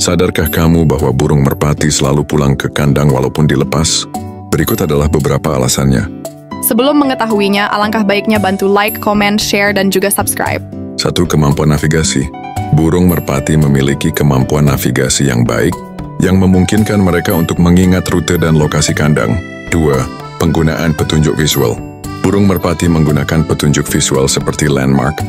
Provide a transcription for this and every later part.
Sadarkah kamu bahwa burung merpati selalu pulang ke kandang walaupun dilepas? Berikut adalah beberapa alasannya. Sebelum mengetahuinya, alangkah baiknya bantu like, comment, share, dan juga subscribe. 1. Kemampuan navigasi. Burung merpati memiliki kemampuan navigasi yang baik, yang memungkinkan mereka untuk mengingat rute dan lokasi kandang. 2. Penggunaan petunjuk visual. Burung merpati menggunakan petunjuk visual seperti landmark,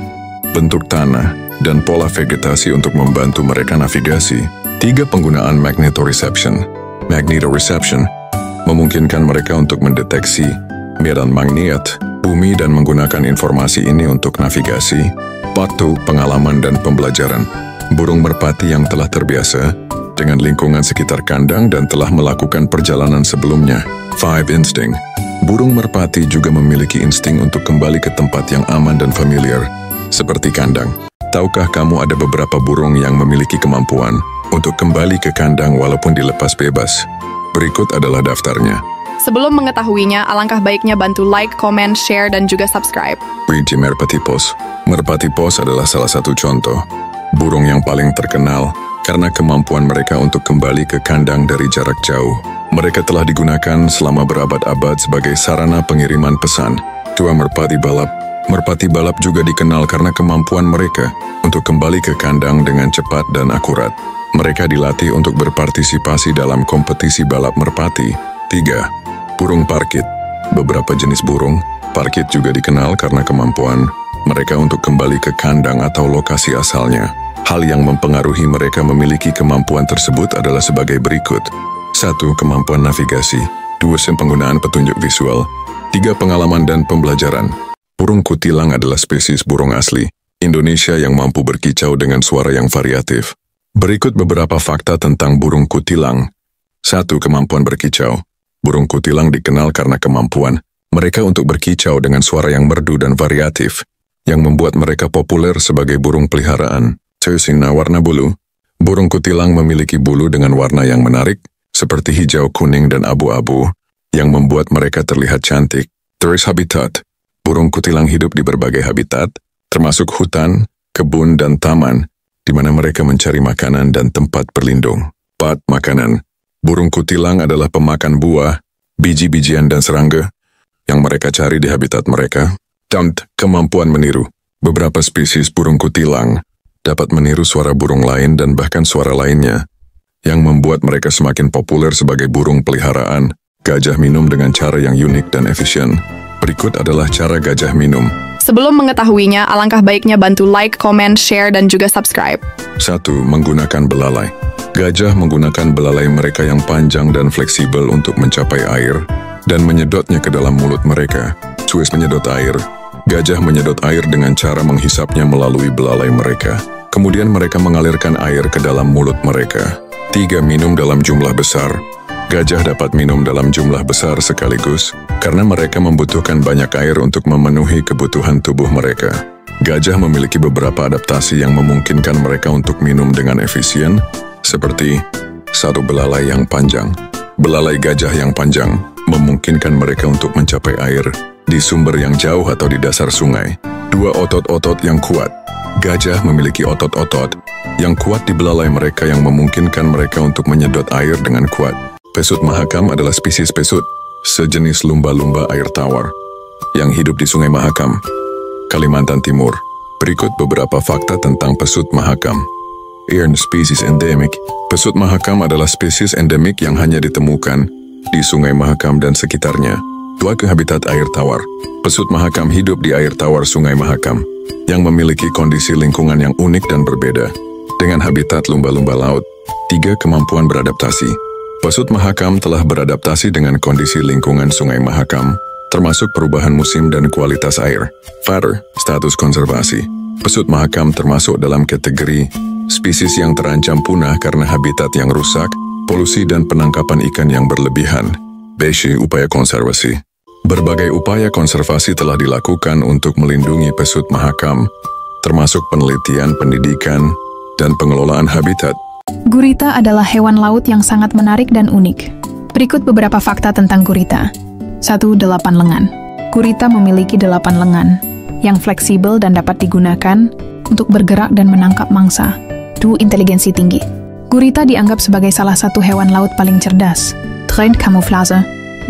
bentuk tanah, dan pola vegetasi untuk membantu mereka navigasi. 3. Penggunaan magnetoreception. Magnetoreception memungkinkan mereka untuk mendeteksi medan magnet bumi dan menggunakan informasi ini untuk navigasi. 4. Pengalaman dan pembelajaran. Burung merpati yang telah terbiasa dengan lingkungan sekitar kandang dan telah melakukan perjalanan sebelumnya. 5. Insting. Burung merpati juga memiliki insting untuk kembali ke tempat yang aman dan familiar, seperti kandang. Tahukah kamu ada beberapa burung yang memiliki kemampuan untuk kembali ke kandang walaupun dilepas bebas? Berikut adalah daftarnya. Sebelum mengetahuinya, alangkah baiknya bantu like, comment, share, dan juga subscribe. Luigi merpatipos. Merpatipos adalah salah satu contoh burung yang paling terkenal karena kemampuan mereka untuk kembali ke kandang dari jarak jauh. Mereka telah digunakan selama berabad-abad sebagai sarana pengiriman pesan. 2. Merpati balap. Merpati balap juga dikenal karena kemampuan mereka untuk kembali ke kandang dengan cepat dan akurat. Mereka dilatih untuk berpartisipasi dalam kompetisi balap merpati. 3. Burung parkit. Beberapa jenis burung parkit juga dikenal karena kemampuan mereka untuk kembali ke kandang atau lokasi asalnya. Hal yang mempengaruhi mereka memiliki kemampuan tersebut adalah sebagai berikut. 1. Kemampuan navigasi. 2. Penggunaan petunjuk visual. 3. Pengalaman dan pembelajaran. Burung kutilang adalah spesies burung asli Indonesia yang mampu berkicau dengan suara yang variatif. Berikut beberapa fakta tentang burung kutilang. 1. Kemampuan berkicau. Burung kutilang dikenal karena kemampuan mereka untuk berkicau dengan suara yang merdu dan variatif, yang membuat mereka populer sebagai burung peliharaan. 2. Warna bulu. Burung kutilang memiliki bulu dengan warna yang menarik, seperti hijau, kuning, dan abu-abu, yang membuat mereka terlihat cantik. 3. Habitat. Burung kutilang hidup di berbagai habitat, termasuk hutan, kebun, dan taman, di mana mereka mencari makanan dan tempat berlindung. 4. Makanan. Burung kutilang adalah pemakan buah, biji-bijian, dan serangga yang mereka cari di habitat mereka. Dan kemampuan meniru. Beberapa spesies burung kutilang dapat meniru suara burung lain dan bahkan suara lainnya, yang membuat mereka semakin populer sebagai burung peliharaan. Gajah minum dengan cara yang unik dan efisien. Berikut adalah cara gajah minum. Sebelum mengetahuinya, alangkah baiknya bantu like, comment, share, dan juga subscribe. 1. Menggunakan belalai. Gajah menggunakan belalai mereka yang panjang dan fleksibel untuk mencapai air dan menyedotnya ke dalam mulut mereka. 2. Menyedot air. Gajah menyedot air dengan cara menghisapnya melalui belalai mereka. Kemudian mereka mengalirkan air ke dalam mulut mereka. 3. Minum dalam jumlah besar. Gajah dapat minum dalam jumlah besar sekaligus karena mereka membutuhkan banyak air untuk memenuhi kebutuhan tubuh mereka. Gajah memiliki beberapa adaptasi yang memungkinkan mereka untuk minum dengan efisien, seperti 1. Belalai yang panjang. Belalai gajah yang panjang memungkinkan mereka untuk mencapai air di sumber yang jauh atau di dasar sungai. 2. Otot-otot yang kuat. Gajah memiliki otot-otot yang kuat di belalai mereka yang memungkinkan mereka untuk menyedot air dengan kuat. Pesut mahakam adalah spesies pesut, sejenis lumba-lumba air tawar, yang hidup di Sungai Mahakam, Kalimantan Timur. Berikut beberapa fakta tentang pesut mahakam. Spesies endemik. Pesut mahakam adalah spesies endemik yang hanya ditemukan di Sungai Mahakam dan sekitarnya. 2. Habitat air tawar. Pesut mahakam hidup di air tawar Sungai Mahakam, yang memiliki kondisi lingkungan yang unik dan berbeda, dengan habitat lumba-lumba laut. 3. Kemampuan beradaptasi. Pesut mahakam telah beradaptasi dengan kondisi lingkungan Sungai Mahakam, termasuk perubahan musim dan kualitas air. 4. Status konservasi. Pesut mahakam termasuk dalam kategori spesies yang terancam punah karena habitat yang rusak, polusi, dan penangkapan ikan yang berlebihan. Upaya konservasi. Berbagai upaya konservasi telah dilakukan untuk melindungi pesut mahakam, termasuk penelitian, pendidikan, dan pengelolaan habitat. Gurita adalah hewan laut yang sangat menarik dan unik. Berikut beberapa fakta tentang gurita. 1. 8 lengan. Gurita memiliki 8 lengan, yang fleksibel dan dapat digunakan untuk bergerak dan menangkap mangsa. 2. Inteligensi tinggi. Gurita dianggap sebagai salah satu hewan laut paling cerdas. Trait camouflage.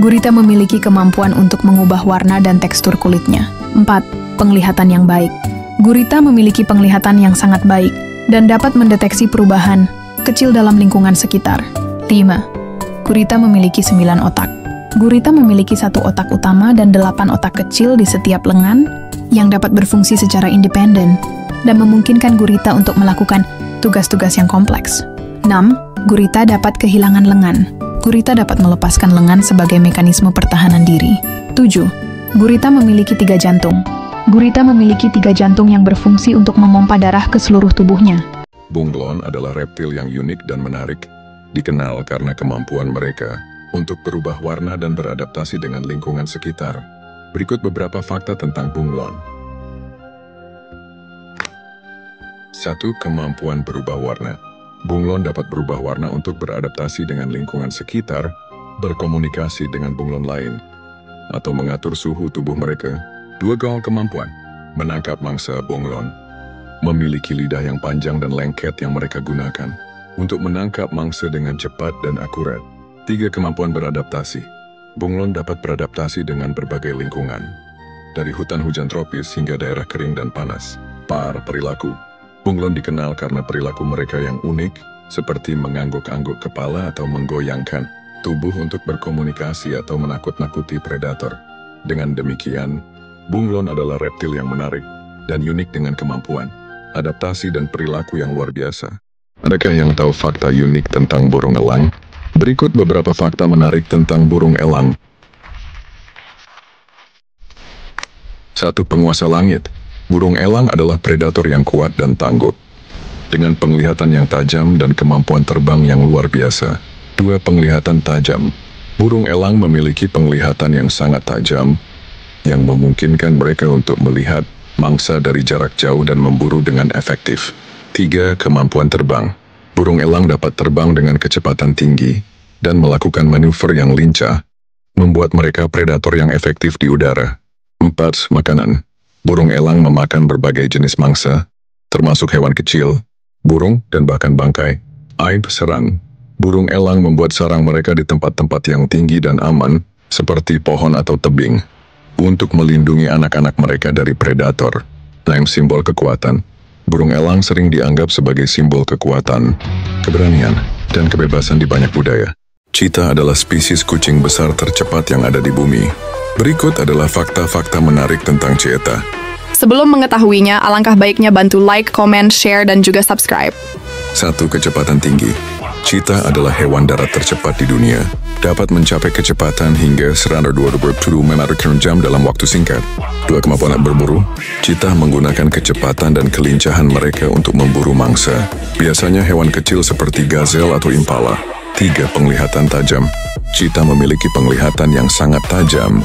Gurita memiliki kemampuan untuk mengubah warna dan tekstur kulitnya. 4. Penglihatan yang baik. Gurita memiliki penglihatan yang sangat baik dan dapat mendeteksi perubahan kecil dalam lingkungan sekitar. 5. Gurita memiliki 9 otak. Gurita memiliki 1 otak utama dan 8 otak kecil di setiap lengan yang dapat berfungsi secara independen dan memungkinkan gurita untuk melakukan tugas-tugas yang kompleks. 6. Gurita dapat kehilangan lengan. Gurita dapat melepaskan lengan sebagai mekanisme pertahanan diri. 7. Gurita memiliki 3 jantung. Gurita memiliki 3 jantung yang berfungsi untuk memompa darah ke seluruh tubuhnya. Bunglon adalah reptil yang unik dan menarik, dikenal karena kemampuan mereka untuk berubah warna dan beradaptasi dengan lingkungan sekitar. Berikut beberapa fakta tentang bunglon. 1. Kemampuan berubah warna. Bunglon dapat berubah warna untuk beradaptasi dengan lingkungan sekitar, berkomunikasi dengan bunglon lain, atau mengatur suhu tubuh mereka. 2. Kemampuan menangkap mangsa bunglon. Memiliki lidah yang panjang dan lengket yang mereka gunakan untuk menangkap mangsa dengan cepat dan akurat. 3. Kemampuan beradaptasi. Bunglon dapat beradaptasi dengan berbagai lingkungan, dari hutan hujan tropis hingga daerah kering dan panas. 4. Perilaku. Bunglon dikenal karena perilaku mereka yang unik, seperti mengangguk-angguk kepala atau menggoyangkan tubuh untuk berkomunikasi atau menakut-nakuti predator. Dengan demikian, bunglon adalah reptil yang menarik dan unik dengan kemampuan adaptasi dan perilaku yang luar biasa. Adakah yang tahu fakta unik tentang burung elang? Berikut beberapa fakta menarik tentang burung elang. 1. Penguasa langit. Burung elang adalah predator yang kuat dan tangguh, dengan penglihatan yang tajam dan kemampuan terbang yang luar biasa. 2. Penglihatan tajam. Burung elang memiliki penglihatan yang sangat tajam, yang memungkinkan mereka untuk melihat mangsa dari jarak jauh dan memburu dengan efektif. 3. Kemampuan terbang. Burung elang dapat terbang dengan kecepatan tinggi dan melakukan manuver yang lincah, membuat mereka predator yang efektif di udara. 4. Makanan. Burung elang memakan berbagai jenis mangsa, termasuk hewan kecil, burung, dan bahkan bangkai. Aib serang. Burung elang membuat sarang mereka di tempat-tempat yang tinggi dan aman, seperti pohon atau tebing, untuk melindungi anak-anak mereka dari predator. Simbol kekuatan. Burung elang sering dianggap sebagai simbol kekuatan, keberanian, dan kebebasan di banyak budaya. Cheetah adalah spesies kucing besar tercepat yang ada di bumi. Berikut adalah fakta-fakta menarik tentang cheetah. Sebelum mengetahuinya, alangkah baiknya bantu like, comment, share, dan juga subscribe. 1. Kecepatan tinggi. Cheetah adalah hewan darat tercepat di dunia. Dapat mencapai kecepatan hingga 120 km/jam dalam waktu singkat. 2. Kemampuan berburu. Cheetah menggunakan kecepatan dan kelincahan mereka untuk memburu mangsa. Biasanya hewan kecil seperti gazelle atau impala. 3. Penglihatan tajam. Cheetah memiliki penglihatan yang sangat tajam,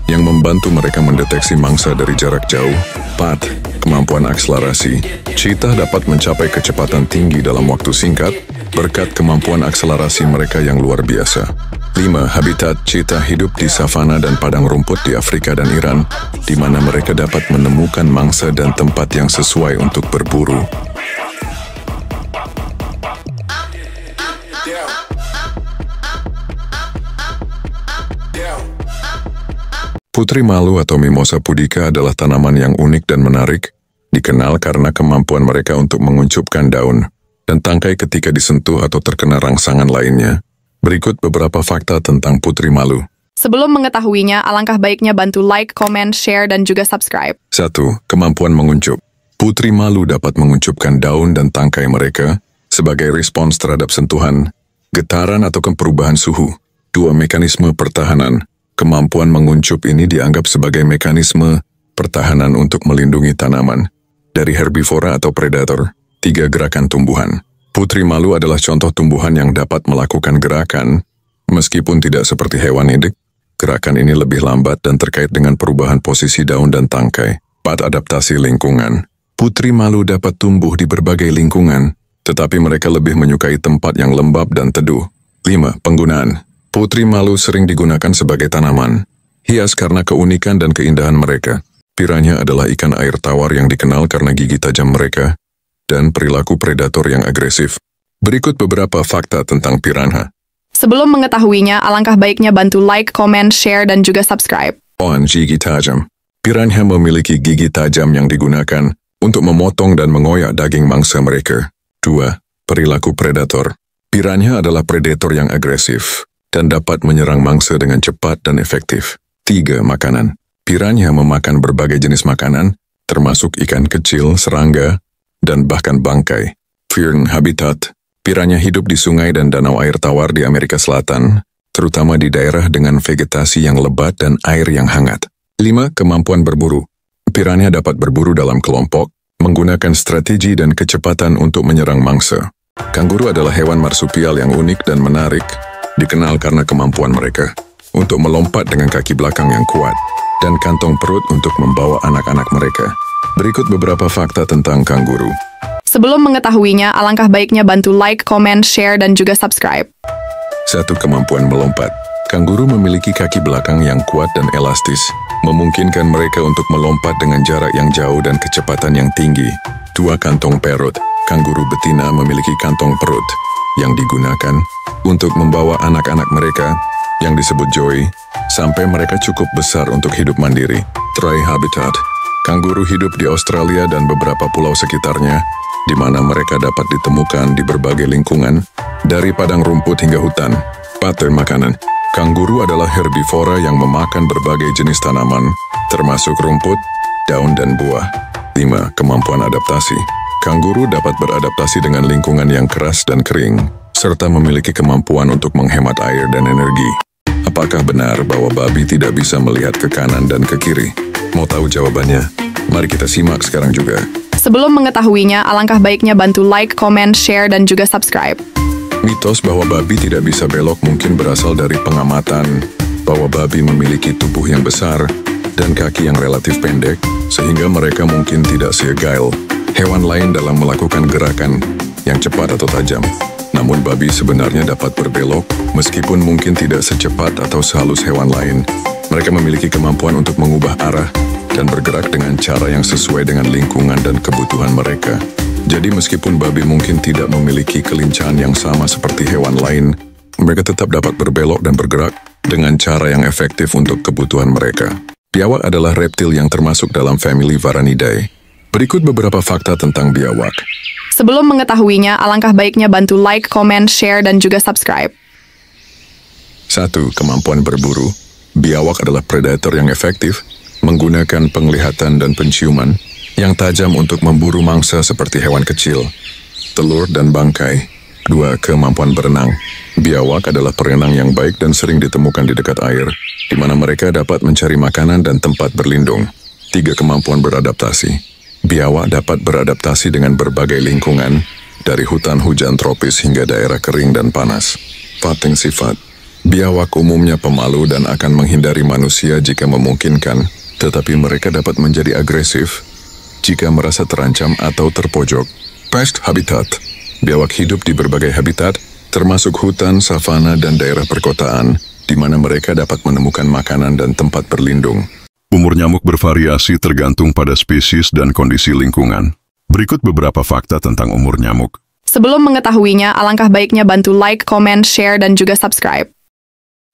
yang membantu mereka mendeteksi mangsa dari jarak jauh. 4. Kemampuan akselerasi. Cheetah dapat mencapai kecepatan tinggi dalam waktu singkat, berkat kemampuan akselerasi mereka yang luar biasa. 5. Habitat. Cheetah hidup di savana dan padang rumput di Afrika dan Iran, di mana mereka dapat menemukan mangsa dan tempat yang sesuai untuk berburu. Putri malu atau Mimosa pudica adalah tanaman yang unik dan menarik, dikenal karena kemampuan mereka untuk menguncupkan daun dan tangkai ketika disentuh atau terkena rangsangan lainnya. Berikut beberapa fakta tentang putri malu. Sebelum mengetahuinya, alangkah baiknya bantu like, comment, share, dan juga subscribe. 1. Kemampuan menguncup. Putri malu dapat menguncupkan daun dan tangkai mereka sebagai respons terhadap sentuhan, getaran atau perubahan suhu. 2. Mekanisme pertahanan. Kemampuan menguncup ini dianggap sebagai mekanisme pertahanan untuk melindungi tanaman dari herbivora atau predator. 3. Gerakan tumbuhan. Putri malu adalah contoh tumbuhan yang dapat melakukan gerakan, meskipun tidak seperti hewan hidup. Gerakan ini lebih lambat dan terkait dengan perubahan posisi daun dan tangkai. 4. Adaptasi lingkungan. Putri malu dapat tumbuh di berbagai lingkungan, tetapi mereka lebih menyukai tempat yang lembab dan teduh. 5. Penggunaan. Putri malu sering digunakan sebagai tanaman hias karena keunikan dan keindahan mereka. Piranha adalah ikan air tawar yang dikenal karena gigi tajam mereka dan perilaku predator yang agresif. Berikut beberapa fakta tentang piranha. Sebelum mengetahuinya, alangkah baiknya bantu like, comment, share, dan juga subscribe. Gigi tajam. Piranha memiliki gigi tajam yang digunakan untuk memotong dan mengoyak daging mangsa mereka. 2. Perilaku predator. Piranha adalah predator yang agresif dan dapat menyerang mangsa dengan cepat dan efektif. 3. Makanan. Piranha memakan berbagai jenis makanan, termasuk ikan kecil, serangga, dan bahkan bangkai. Fern habitat. Piranha hidup di sungai dan danau air tawar di Amerika Selatan, terutama di daerah dengan vegetasi yang lebat dan air yang hangat. 5. Kemampuan berburu. Piranha dapat berburu dalam kelompok, menggunakan strategi dan kecepatan untuk menyerang mangsa. Kanguru adalah hewan marsupial yang unik dan menarik, dikenal karena kemampuan mereka untuk melompat dengan kaki belakang yang kuat dan kantong perut untuk membawa anak-anak mereka. Berikut beberapa fakta tentang kanguru. Sebelum mengetahuinya, alangkah baiknya bantu like, comment, share, dan juga subscribe. 1. Kemampuan melompat. Kanguru memiliki kaki belakang yang kuat dan elastis, memungkinkan mereka untuk melompat dengan jarak yang jauh dan kecepatan yang tinggi. 2. Kantong perut. Kanguru betina memiliki kantong perut yang digunakan untuk membawa anak-anak mereka, yang disebut joey, sampai mereka cukup besar untuk hidup mandiri. 3. Habitat. Kanguru hidup di Australia dan beberapa pulau sekitarnya, di mana mereka dapat ditemukan di berbagai lingkungan, dari padang rumput hingga hutan. 4. Makanan. Kanguru adalah herbivora yang memakan berbagai jenis tanaman, termasuk rumput, daun, dan buah. 5. Kemampuan adaptasi. Kanguru dapat beradaptasi dengan lingkungan yang keras dan kering, serta memiliki kemampuan untuk menghemat air dan energi. Apakah benar bahwa babi tidak bisa melihat ke kanan dan ke kiri? Mau tahu jawabannya? Mari kita simak sekarang juga. Sebelum mengetahuinya, alangkah baiknya bantu like, comment, share, dan juga subscribe. Mitos bahwa babi tidak bisa belok mungkin berasal dari pengamatan bahwa babi memiliki tubuh yang besar dan kaki yang relatif pendek, sehingga mereka mungkin tidak seagile hewan lain dalam melakukan gerakan yang cepat atau tajam. Namun babi sebenarnya dapat berbelok, meskipun mungkin tidak secepat atau sehalus hewan lain. Mereka memiliki kemampuan untuk mengubah arah dan bergerak dengan cara yang sesuai dengan lingkungan dan kebutuhan mereka. Jadi meskipun babi mungkin tidak memiliki kelincahan yang sama seperti hewan lain, mereka tetap dapat berbelok dan bergerak dengan cara yang efektif untuk kebutuhan mereka. Biawak adalah reptil yang termasuk dalam famili Varanidae. Berikut beberapa fakta tentang biawak. Sebelum mengetahuinya, alangkah baiknya bantu like, comment, share, dan juga subscribe. 1. Kemampuan berburu. Biawak adalah predator yang efektif, menggunakan penglihatan dan penciuman yang tajam untuk memburu mangsa seperti hewan kecil, telur, dan bangkai. 2. Kemampuan berenang. Biawak adalah perenang yang baik dan sering ditemukan di dekat air, di mana mereka dapat mencari makanan dan tempat berlindung. 3. Kemampuan beradaptasi. Biawak dapat beradaptasi dengan berbagai lingkungan, dari hutan hujan tropis hingga daerah kering dan panas. 4. Sifat. Biawak umumnya pemalu dan akan menghindari manusia jika memungkinkan, tetapi mereka dapat menjadi agresif jika merasa terancam atau terpojok. Pest habitat. Biawak hidup di berbagai habitat, termasuk hutan, savana, dan daerah perkotaan, di mana mereka dapat menemukan makanan dan tempat berlindung. Umur nyamuk bervariasi tergantung pada spesies dan kondisi lingkungan. Berikut beberapa fakta tentang umur nyamuk. Sebelum mengetahuinya, alangkah baiknya bantu like, comment, share, dan juga subscribe.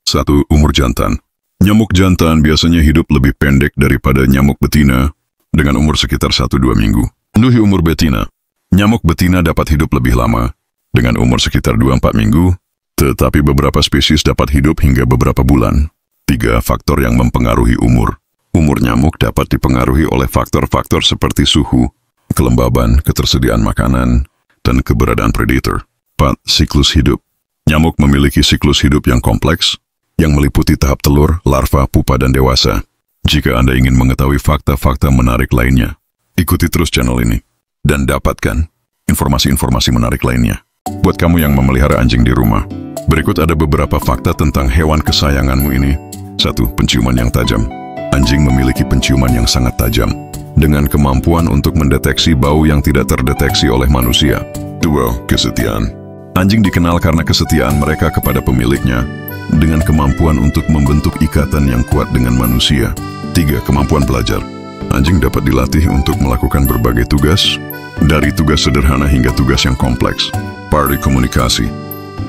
1. Umur jantan. Nyamuk jantan biasanya hidup lebih pendek daripada nyamuk betina, dengan umur sekitar 1-2 minggu. Memenuhi umur betina. Nyamuk betina dapat hidup lebih lama, dengan umur sekitar 2-4 minggu, tetapi beberapa spesies dapat hidup hingga beberapa bulan. 3. Faktor yang mempengaruhi umur. Umur nyamuk dapat dipengaruhi oleh faktor-faktor seperti suhu, kelembaban, ketersediaan makanan, dan keberadaan predator. 4. Siklus hidup. Nyamuk memiliki siklus hidup yang kompleks, yang meliputi tahap telur, larva, pupa, dan dewasa. Jika Anda ingin mengetahui fakta-fakta menarik lainnya, ikuti terus channel ini, dan dapatkan informasi-informasi menarik lainnya. Buat kamu yang memelihara anjing di rumah, berikut ada beberapa fakta tentang hewan kesayanganmu ini. 1. Penciuman yang tajam. Anjing memiliki penciuman yang sangat tajam, dengan kemampuan untuk mendeteksi bau yang tidak terdeteksi oleh manusia. 2. Kesetiaan. Anjing dikenal karena kesetiaan mereka kepada pemiliknya, dengan kemampuan untuk membentuk ikatan yang kuat dengan manusia. 3. Kemampuan belajar. Anjing dapat dilatih untuk melakukan berbagai tugas, dari tugas sederhana hingga tugas yang kompleks. Party komunikasi.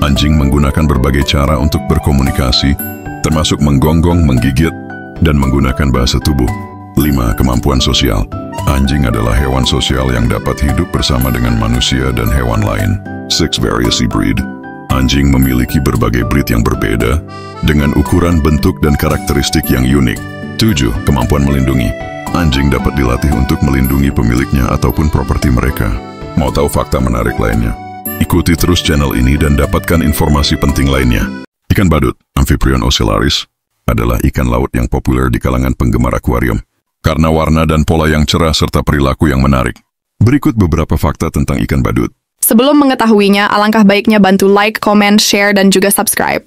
Anjing menggunakan berbagai cara untuk berkomunikasi, termasuk menggonggong, menggigit, dan menggunakan bahasa tubuh. 5. Kemampuan sosial. Anjing adalah hewan sosial yang dapat hidup bersama dengan manusia dan hewan lain. 6. Variasi breed. Anjing memiliki berbagai breed yang berbeda, dengan ukuran, bentuk, dan karakteristik yang unik. 7. Kemampuan melindungi. Anjing dapat dilatih untuk melindungi pemiliknya ataupun properti mereka. Mau tahu fakta menarik lainnya? Ikuti terus channel ini dan dapatkan informasi penting lainnya. Ikan badut, Amphiprion ocellaris, adalah ikan laut yang populer di kalangan penggemar akuarium karena warna dan pola yang cerah serta perilaku yang menarik. Berikut beberapa fakta tentang ikan badut. Sebelum mengetahuinya, alangkah baiknya bantu like, comment, share, dan juga subscribe.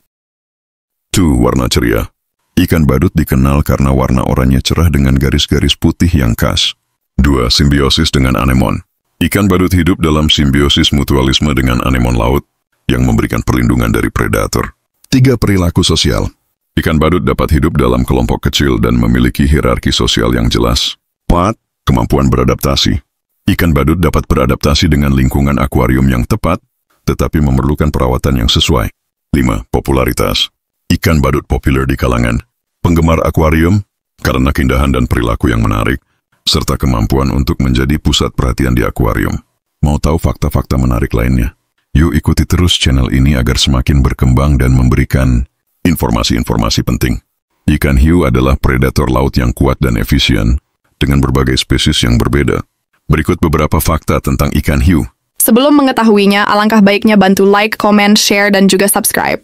2. Warna ceria. Ikan badut dikenal karena warna oranye cerah dengan garis-garis putih yang khas. 2. Simbiosis dengan anemon. Ikan badut hidup dalam simbiosis mutualisme dengan anemon laut yang memberikan perlindungan dari predator. 3. Perilaku sosial. Ikan badut dapat hidup dalam kelompok kecil dan memiliki hierarki sosial yang jelas. 4. Kemampuan beradaptasi. Ikan badut dapat beradaptasi dengan lingkungan akuarium yang tepat, tetapi memerlukan perawatan yang sesuai. 5. Popularitas. Ikan badut populer di kalangan penggemar akuarium karena keindahan dan perilaku yang menarik, serta kemampuan untuk menjadi pusat perhatian di akuarium. Mau tahu fakta-fakta menarik lainnya? Yuk ikuti terus channel ini agar semakin berkembang dan memberikan informasi-informasi penting. Ikan hiu adalah predator laut yang kuat dan efisien, dengan berbagai spesies yang berbeda. Berikut beberapa fakta tentang ikan hiu. Sebelum mengetahuinya, alangkah baiknya bantu like, comment, share, dan juga subscribe.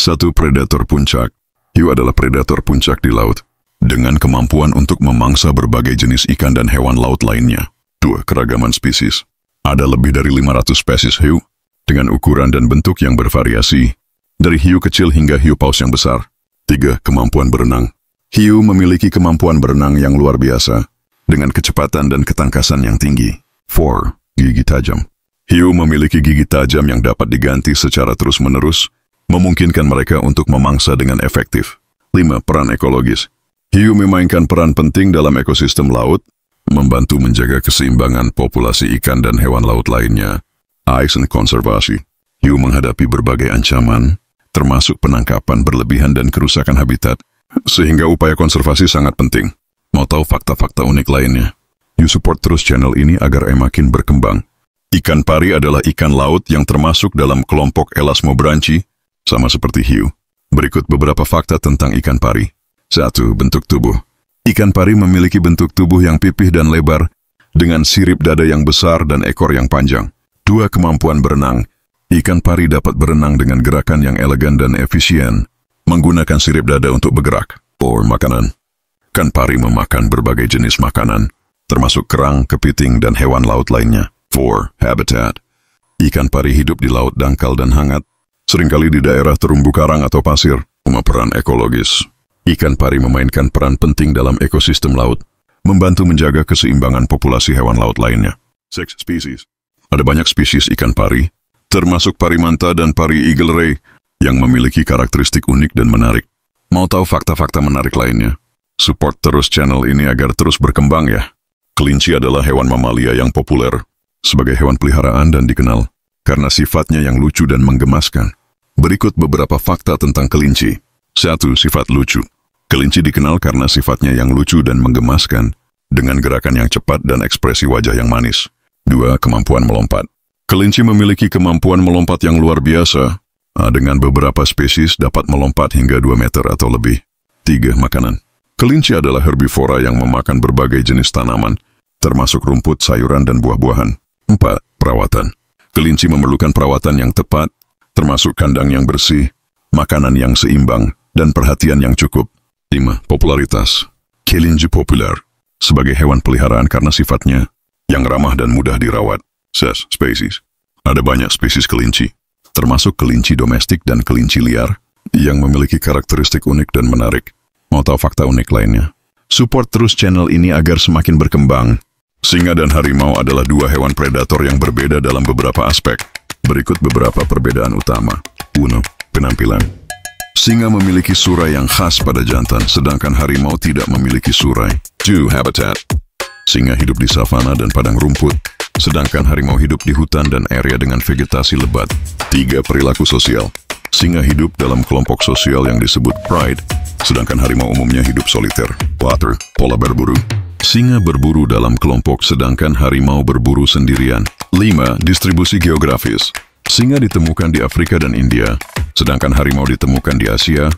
1. Predator puncak. Hiu adalah predator puncak di laut, dengan kemampuan untuk memangsa berbagai jenis ikan dan hewan laut lainnya. 2. Keragaman spesies. Ada lebih dari 500 spesies hiu, dengan ukuran dan bentuk yang bervariasi, dari hiu kecil hingga hiu paus yang besar. 3. Kemampuan berenang. Hiu memiliki kemampuan berenang yang luar biasa, dengan kecepatan dan ketangkasan yang tinggi. 4. Gigi tajam. Hiu memiliki gigi tajam yang dapat diganti secara terus-menerus, memungkinkan mereka untuk memangsa dengan efektif. 5. Peran ekologis. Hiu memainkan peran penting dalam ekosistem laut, membantu menjaga keseimbangan populasi ikan dan hewan laut lainnya. Ice and konservasi. Hiu menghadapi berbagai ancaman, termasuk penangkapan berlebihan dan kerusakan habitat, sehingga upaya konservasi sangat penting. Mau tahu fakta-fakta unik lainnya? You support terus channel ini agar makin berkembang. Ikan pari adalah ikan laut yang termasuk dalam kelompok Elasmobranchi, sama seperti hiu. Berikut beberapa fakta tentang ikan pari. 1. Bentuk tubuh. Ikan pari memiliki bentuk tubuh yang pipih dan lebar, dengan sirip dada yang besar dan ekor yang panjang. 2. Kemampuan berenang. Ikan pari dapat berenang dengan gerakan yang elegan dan efisien, menggunakan sirip dada untuk bergerak. 4. Makanan. Ikan pari memakan berbagai jenis makanan, termasuk kerang, kepiting, dan hewan laut lainnya. 4. Habitat. Ikan pari hidup di laut dangkal dan hangat, seringkali di daerah terumbu karang atau pasir. 5. Peran ekologis. Ikan pari memainkan peran penting dalam ekosistem laut, membantu menjaga keseimbangan populasi hewan laut lainnya. 6. Species. Ada banyak spesies ikan pari, termasuk pari manta dan pari eagle ray, yang memiliki karakteristik unik dan menarik. Mau tahu fakta-fakta menarik lainnya? Support terus channel ini agar terus berkembang ya. Kelinci adalah hewan mamalia yang populer sebagai hewan peliharaan dan dikenal karena sifatnya yang lucu dan menggemaskan. Berikut beberapa fakta tentang kelinci. 1. Sifat lucu. Kelinci dikenal karena sifatnya yang lucu dan menggemaskan, dengan gerakan yang cepat dan ekspresi wajah yang manis. 2. Kemampuan melompat. Kelinci memiliki kemampuan melompat yang luar biasa, dengan beberapa spesies dapat melompat hingga 2 meter atau lebih. 3. Makanan. Kelinci adalah herbivora yang memakan berbagai jenis tanaman, termasuk rumput, sayuran, dan buah-buahan. 4. Perawatan. Kelinci memerlukan perawatan yang tepat, termasuk kandang yang bersih, makanan yang seimbang, dan perhatian yang cukup. 5. Popularitas. Kelinci populer sebagai hewan peliharaan karena sifatnya yang ramah dan mudah dirawat. 6. Spesies. Ada banyak spesies kelinci, termasuk kelinci domestik dan kelinci liar, yang memiliki karakteristik unik dan menarik. Mau tahu fakta unik lainnya? Support terus channel ini agar semakin berkembang. Singa dan harimau adalah 2 hewan predator yang berbeda dalam beberapa aspek. Berikut beberapa perbedaan utama. 1. Penampilan. Singa memiliki surai yang khas pada jantan, sedangkan harimau tidak memiliki surai. 2. Habitat. Singa hidup di savana dan padang rumput, sedangkan harimau hidup di hutan dan area dengan vegetasi lebat. 3. Perilaku sosial. Singa hidup dalam kelompok sosial yang disebut pride, sedangkan harimau umumnya hidup soliter. 4. Pola berburu. Singa berburu dalam kelompok sedangkan harimau berburu sendirian. 5. Distribusi geografis. Singa ditemukan di Afrika dan India, sedangkan harimau ditemukan di Asia,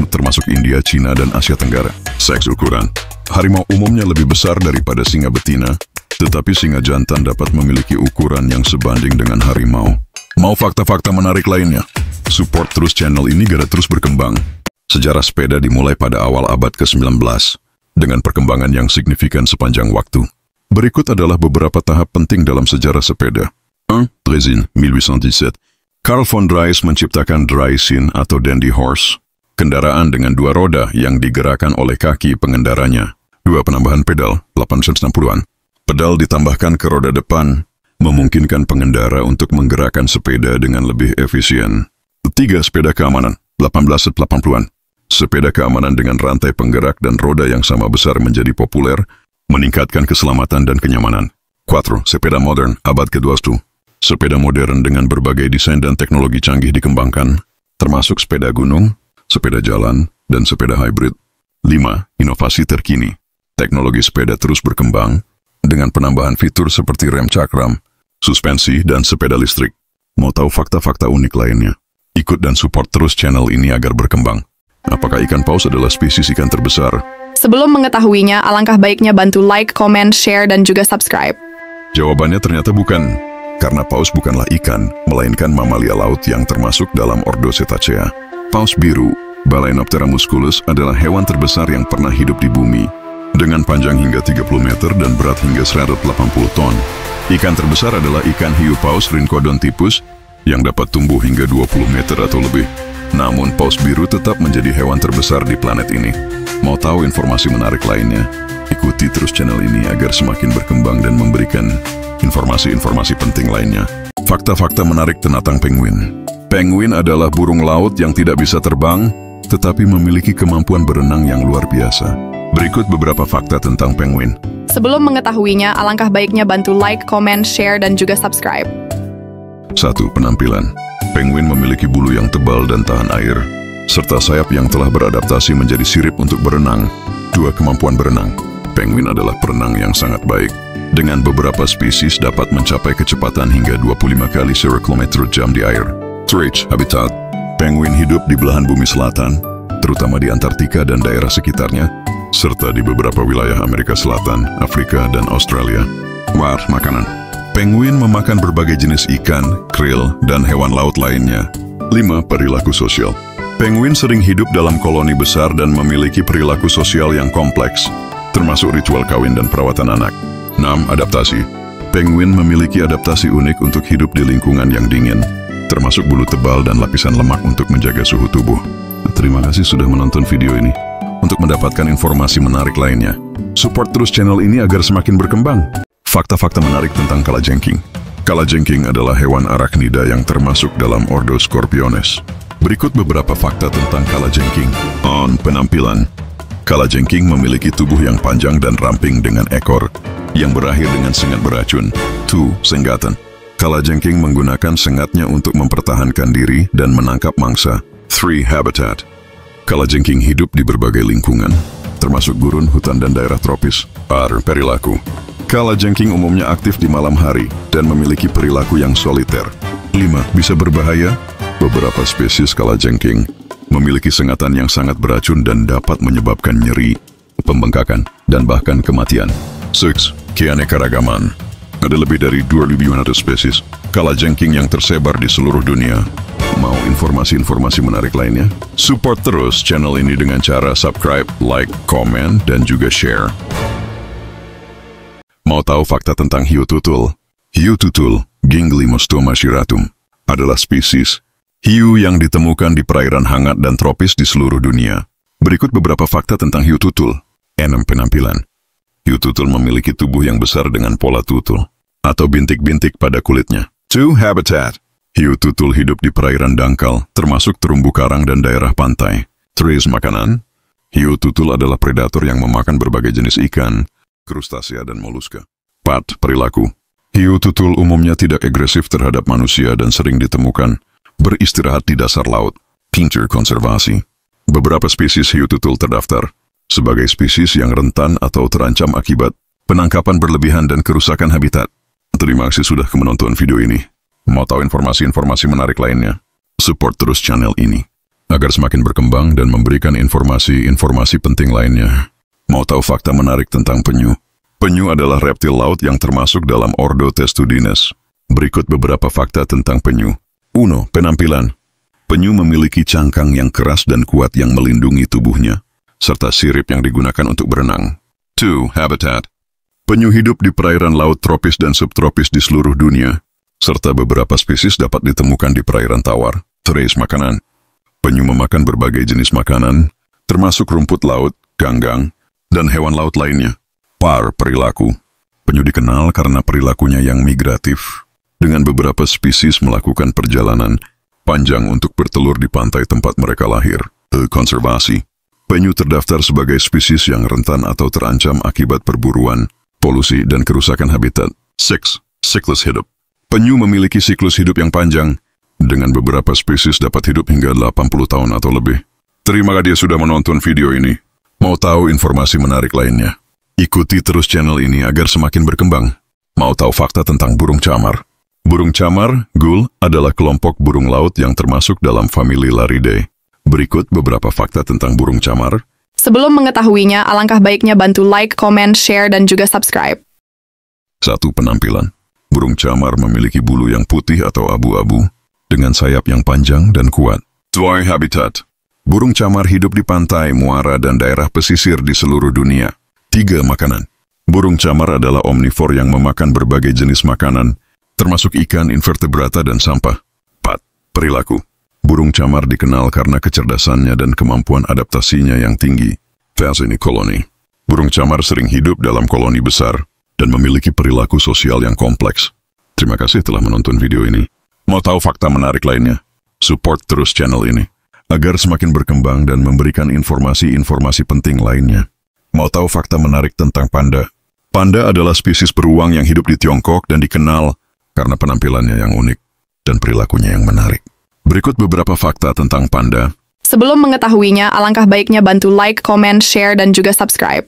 termasuk India, Cina, dan Asia Tenggara. Seks ukuran. Harimau umumnya lebih besar daripada singa betina, tetapi singa jantan dapat memiliki ukuran yang sebanding dengan harimau. Mau fakta-fakta menarik lainnya? Support terus channel ini agar terus berkembang. Sejarah sepeda dimulai pada awal abad ke-19, dengan perkembangan yang signifikan sepanjang waktu. Berikut adalah beberapa tahap penting dalam sejarah sepeda. 1. Draisine, 1817. Carl von Drais menciptakan Draisine atau dandy horse, kendaraan dengan 2 roda yang digerakkan oleh kaki pengendaranya. 2. Penambahan pedal, 1860-an. Pedal ditambahkan ke roda depan, memungkinkan pengendara untuk menggerakkan sepeda dengan lebih efisien. 3. Sepeda keamanan, 1880-an. Sepeda keamanan dengan rantai penggerak dan roda yang sama besar menjadi populer, meningkatkan keselamatan dan kenyamanan. 4. Sepeda modern, abad ke-20. Sepeda modern dengan berbagai desain dan teknologi canggih dikembangkan, termasuk sepeda gunung, sepeda jalan, dan sepeda hybrid. 5. Inovasi terkini. Teknologi sepeda terus berkembang, dengan penambahan fitur seperti rem cakram, suspensi, dan sepeda listrik. Mau tahu fakta-fakta unik lainnya? Ikut dan support terus channel ini agar berkembang. Apakah ikan paus adalah spesies ikan terbesar? Sebelum mengetahuinya, alangkah baiknya bantu like, comment, share, dan juga subscribe. Jawabannya ternyata bukan, karena paus bukanlah ikan, melainkan mamalia laut yang termasuk dalam ordo Cetacea. Paus biru, Balaenoptera musculus, adalah hewan terbesar yang pernah hidup di bumi, dengan panjang hingga 30 meter dan berat hingga 180 ton. Ikan terbesar adalah ikan hiu paus rhincodontypus, yang dapat tumbuh hingga 20 meter atau lebih. Namun, paus biru tetap menjadi hewan terbesar di planet ini. Mau tahu informasi menarik lainnya? Ikuti terus channel ini agar semakin berkembang dan memberikan informasi-informasi penting lainnya. Fakta-fakta menarik tentang penguin. Penguin adalah burung laut yang tidak bisa terbang, tetapi memiliki kemampuan berenang yang luar biasa. Berikut beberapa fakta tentang penguin. Sebelum mengetahuinya, alangkah baiknya bantu like, comment, share, dan juga subscribe. 1. Penampilan. Penguin memiliki bulu yang tebal dan tahan air, serta sayap yang telah beradaptasi menjadi sirip untuk berenang. 2. Kemampuan berenang. Penguin adalah perenang yang sangat baik. Dengan beberapa spesies dapat mencapai kecepatan hingga 25 kali km/jam di air. 3. Habitat. Penguin hidup di belahan bumi selatan, terutama di Antartika dan daerah sekitarnya, serta di beberapa wilayah Amerika Selatan, Afrika, dan Australia. 4. Makanan. Penguin memakan berbagai jenis ikan, krill, dan hewan laut lainnya. 5. Perilaku sosial. Penguin sering hidup dalam koloni besar dan memiliki perilaku sosial yang kompleks, termasuk ritual kawin dan perawatan anak. 6. Adaptasi. Penguin memiliki adaptasi unik untuk hidup di lingkungan yang dingin, termasuk bulu tebal dan lapisan lemak untuk menjaga suhu tubuh. Terima kasih sudah menonton video ini. Untuk mendapatkan informasi menarik lainnya, support terus channel ini agar semakin berkembang. Fakta-fakta menarik tentang kalajengking. Kalajengking adalah hewan arachnida yang termasuk dalam ordo Scorpiones. Berikut beberapa fakta tentang kalajengking. Penampilan. Kalajengking memiliki tubuh yang panjang dan ramping dengan ekor yang berakhir dengan sengat beracun. 2. Senggatan. Kalajengking menggunakan sengatnya untuk mempertahankan diri dan menangkap mangsa. 3. Habitat. Kalajengking hidup di berbagai lingkungan, termasuk gurun, hutan, dan daerah tropis. 4. Perilaku. Kalajengking umumnya aktif di malam hari dan memiliki perilaku yang soliter. 5. Bisa berbahaya. Beberapa spesies kalajengking memiliki sengatan yang sangat beracun dan dapat menyebabkan nyeri, pembengkakan, dan bahkan kematian. 6. Keanekaragaman. Ada lebih dari 2.500 spesies kalajengking yang tersebar di seluruh dunia. Mau informasi-informasi menarik lainnya? Support terus channel ini dengan cara subscribe, like, komen, dan juga share. Mau tahu fakta tentang hiu tutul? Hiu tutul, Ginglimostoma shiratum, adalah spesies hiu yang ditemukan di perairan hangat dan tropis di seluruh dunia. Berikut beberapa fakta tentang hiu tutul. 6. Penampilan. Hiu tutul memiliki tubuh yang besar dengan pola tutul, atau bintik-bintik pada kulitnya. 2. Habitat. Hiu tutul hidup di perairan dangkal, termasuk terumbu karang dan daerah pantai. 3. Makanan. Hiu tutul adalah predator yang memakan berbagai jenis ikan, krustasea, dan moluska. 4. Perilaku. Hiu tutul umumnya tidak agresif terhadap manusia dan sering ditemukan beristirahat di dasar laut. Pinter konservasi. Beberapa spesies hiu tutul terdaftar sebagai spesies yang rentan atau terancam akibat penangkapan berlebihan dan kerusakan habitat. Terima kasih sudah menonton video ini. Mau tahu informasi-informasi menarik lainnya? Support terus channel ini agar semakin berkembang dan memberikan informasi-informasi penting lainnya. Mau tahu fakta menarik tentang penyu? Penyu adalah reptil laut yang termasuk dalam ordo Testudines. Berikut beberapa fakta tentang penyu. 1. Penampilan. Penyu memiliki cangkang yang keras dan kuat yang melindungi tubuhnya, serta sirip yang digunakan untuk berenang. 2. Habitat. Penyu hidup di perairan laut tropis dan subtropis di seluruh dunia, serta beberapa spesies dapat ditemukan di perairan tawar. 3. Makanan. Penyu memakan berbagai jenis makanan, termasuk rumput laut, ganggang, dan hewan laut lainnya. Perilaku. Penyu dikenal karena perilakunya yang migratif, dengan beberapa spesies melakukan perjalanan panjang untuk bertelur di pantai tempat mereka lahir. Konservasi. Penyu terdaftar sebagai spesies yang rentan atau terancam akibat perburuan, polusi, dan kerusakan habitat. 6. Siklus hidup. Penyu memiliki siklus hidup yang panjang, dengan beberapa spesies dapat hidup hingga 80 tahun atau lebih. Terima kasih sudah menonton video ini. Mau tahu informasi menarik lainnya? Ikuti terus channel ini agar semakin berkembang. Mau tahu fakta tentang burung camar? Burung camar, gull, adalah kelompok burung laut yang termasuk dalam famili Laridae. Berikut beberapa fakta tentang burung camar. Sebelum mengetahuinya, alangkah baiknya bantu like, comment, share, dan juga subscribe. 1. Penampilan. Burung camar memiliki bulu yang putih atau abu-abu, dengan sayap yang panjang dan kuat. 2. Habitat. Burung camar hidup di pantai, muara, dan daerah pesisir di seluruh dunia. 3. Makanan. Burung camar adalah omnivor yang memakan berbagai jenis makanan, termasuk ikan, invertebrata, dan sampah. 4. Perilaku. Burung camar dikenal karena kecerdasannya dan kemampuan adaptasinya yang tinggi. Fase ini koloni. Burung camar sering hidup dalam koloni besar dan memiliki perilaku sosial yang kompleks. Terima kasih telah menonton video ini. Mau tahu fakta menarik lainnya? Support terus channel ini agar semakin berkembang dan memberikan informasi-informasi penting lainnya. Mau tahu fakta menarik tentang panda? Panda adalah spesies beruang yang hidup di Tiongkok dan dikenal karena penampilannya yang unik dan perilakunya yang menarik. Berikut beberapa fakta tentang panda. Sebelum mengetahuinya, alangkah baiknya bantu like, comment, share, dan juga subscribe.